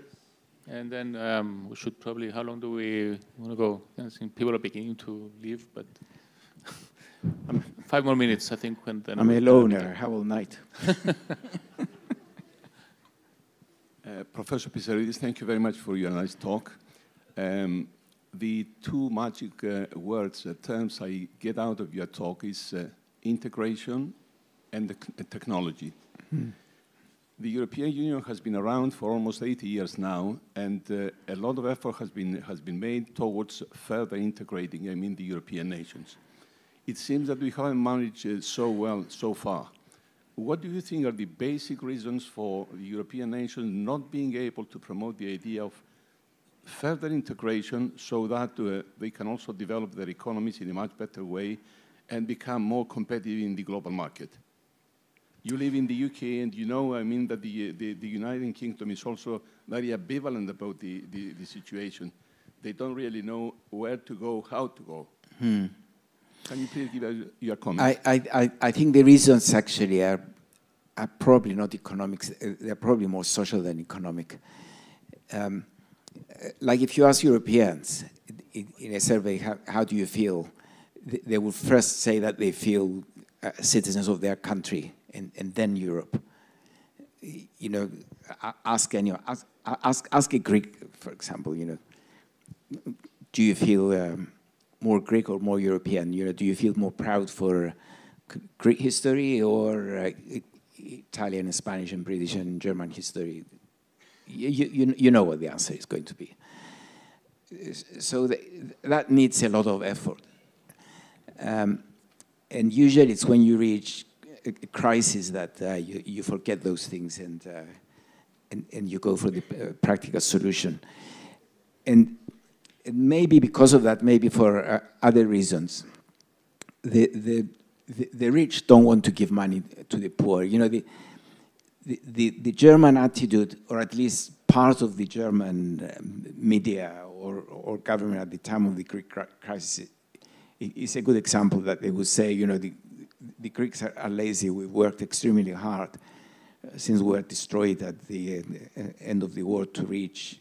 And then we should probably, how long do we want to go? I think people are beginning to leave, but 5 more minutes, I think. When then I'm a loner, have all night. Professor Pissarides, thank you very much for your nice talk. The two magic words, terms I get out of your talk is integration and technology. The European Union has been around for almost 80 years now, and a lot of effort has been made towards further integrating, I mean, the European nations. It seems that we haven't managed so well so far. What do you think are the basic reasons for the European nations not being able to promote the idea of further integration so that they can also develop their economies in a much better way and become more competitive in the global market? You live in the UK, and you know, I mean, that the United Kingdom is also very ambivalent about the situation. They don't really know where to go, how to go. Can you please give us your comments? I think the reasons actually are probably not economics. They're probably more social than economic. Like if you ask Europeans in a survey, how do you feel? They will first say that they feel citizens of their country, and then Europe. You know, ask a Greek, for example. You know, do you feel more Greek or more European? You know, do you feel more proud for Greek history or Italian and Spanish and British and German history? You know what the answer is going to be. So that needs a lot of effort. And usually it's when you reach a crisis that you forget those things and you go for the practical solution. And maybe because of that, maybe for other reasons, the rich don't want to give money to the poor. You know, the German attitude, or at least part of the German media or government at the time of the Greek crisis, is a good example that they would say, you know, the Greeks are lazy. We worked extremely hard since we were destroyed at the end of the war to reach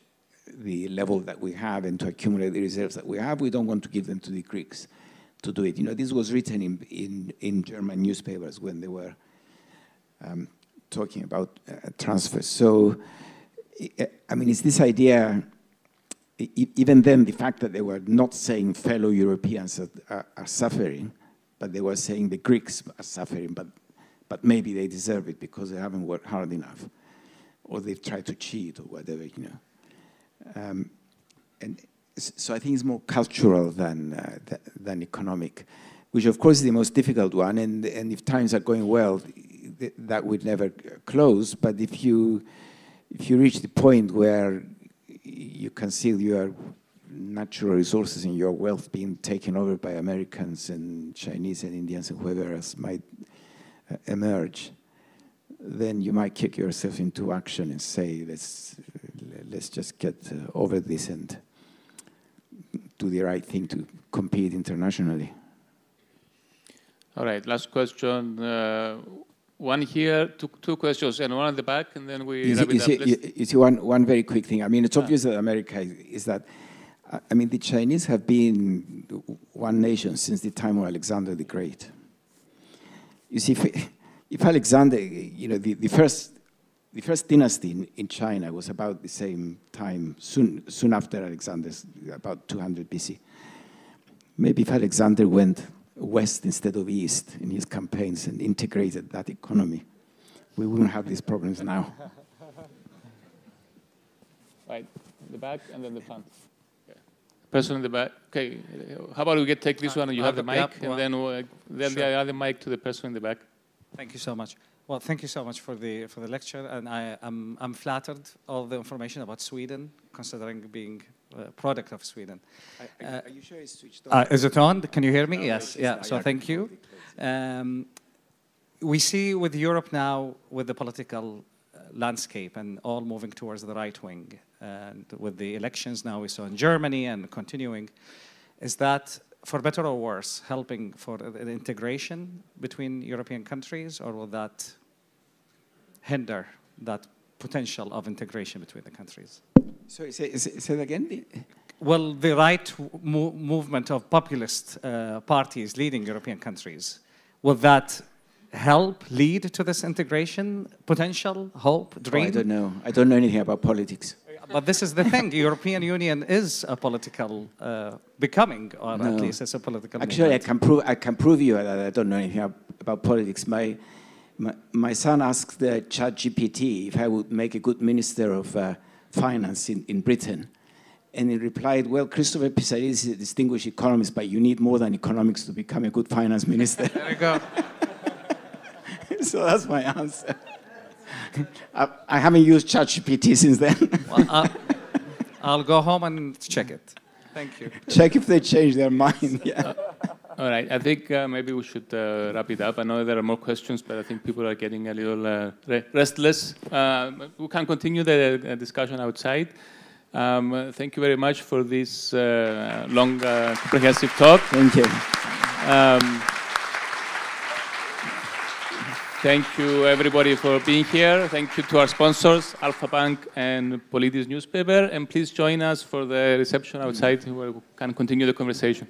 the level that we have and to accumulate the reserves that we have. We don't want to give them to the Greeks to do it. You know, this was written in German newspapers when they were talking about transfers. So, I mean, it's this idea, even then, the fact that they were not saying fellow Europeans are suffering, but they were saying the Greeks are suffering, but maybe they deserve it because they haven't worked hard enough, or they've tried to cheat or whatever, you know. And so I think it's more cultural than economic, which of course is the most difficult one. And if times are going well, that would never close. But if you reach the point where you conceal your natural resources and your wealth being taken over by Americans and Chinese and Indians and whoever else might emerge, then you might kick yourself into action and say, let's just get over this and do the right thing to compete internationally. All right, last question. One here, two questions, and one at the back, and then we wrap it up. You see, one very quick thing. I mean, it's obvious that America is that, I mean, the Chinese have been one nation since the time of Alexander the Great. You see, if Alexander, you know, the first dynasty in China was about the same time, soon after Alexander's, about 200 BC. Maybe if Alexander went west instead of east in his campaigns and integrated that economy, we wouldn't have these problems now. Right, the back and then the front. Okay. Person in the back. Okay, how about we take this one and you have the mic, and then the other mic to the person in the back. Thank you so much. Well, thank you so much for the lecture, and I'm flattered all the information about Sweden, considering being a product of Sweden. Are you sure it's switched on? Is it on? Can you hear me? Yes. Yeah. So thank you. We see with Europe now, with the political landscape and all moving towards the right wing, and with the elections now we saw in Germany and continuing, is that, for better or worse, helping for the integration between European countries, or will that hinder that potential of integration between the countries? Sorry, say that again? Well, the right movement of populist parties leading European countries, will that help lead to this integration potential, hope, dream? Oh, I don't know. I don't know anything about politics. But this is the thing. The European Union is a political becoming, or at least it's a political Actually, movement. I can prove you that I don't know anything about politics. My son asked the ChatGPT if I would make a good minister of finance in Britain. And he replied, well, Christopher Pissarides is a distinguished economist, but you need more than economics to become a good finance minister. There you go. So that's my answer. I haven't used ChatGPT since then. Well, I'll go home and check it. Thank you. Check if they change their mind. Yeah. All right, I think maybe we should wrap it up. I know there are more questions, but I think people are getting a little restless. We can continue the discussion outside. Thank you very much for this long, comprehensive talk. Thank you. Thank you, everybody, for being here. Thank you to our sponsors, Alpha Bank and Politis newspaper. And please join us for the reception outside where we can continue the conversation.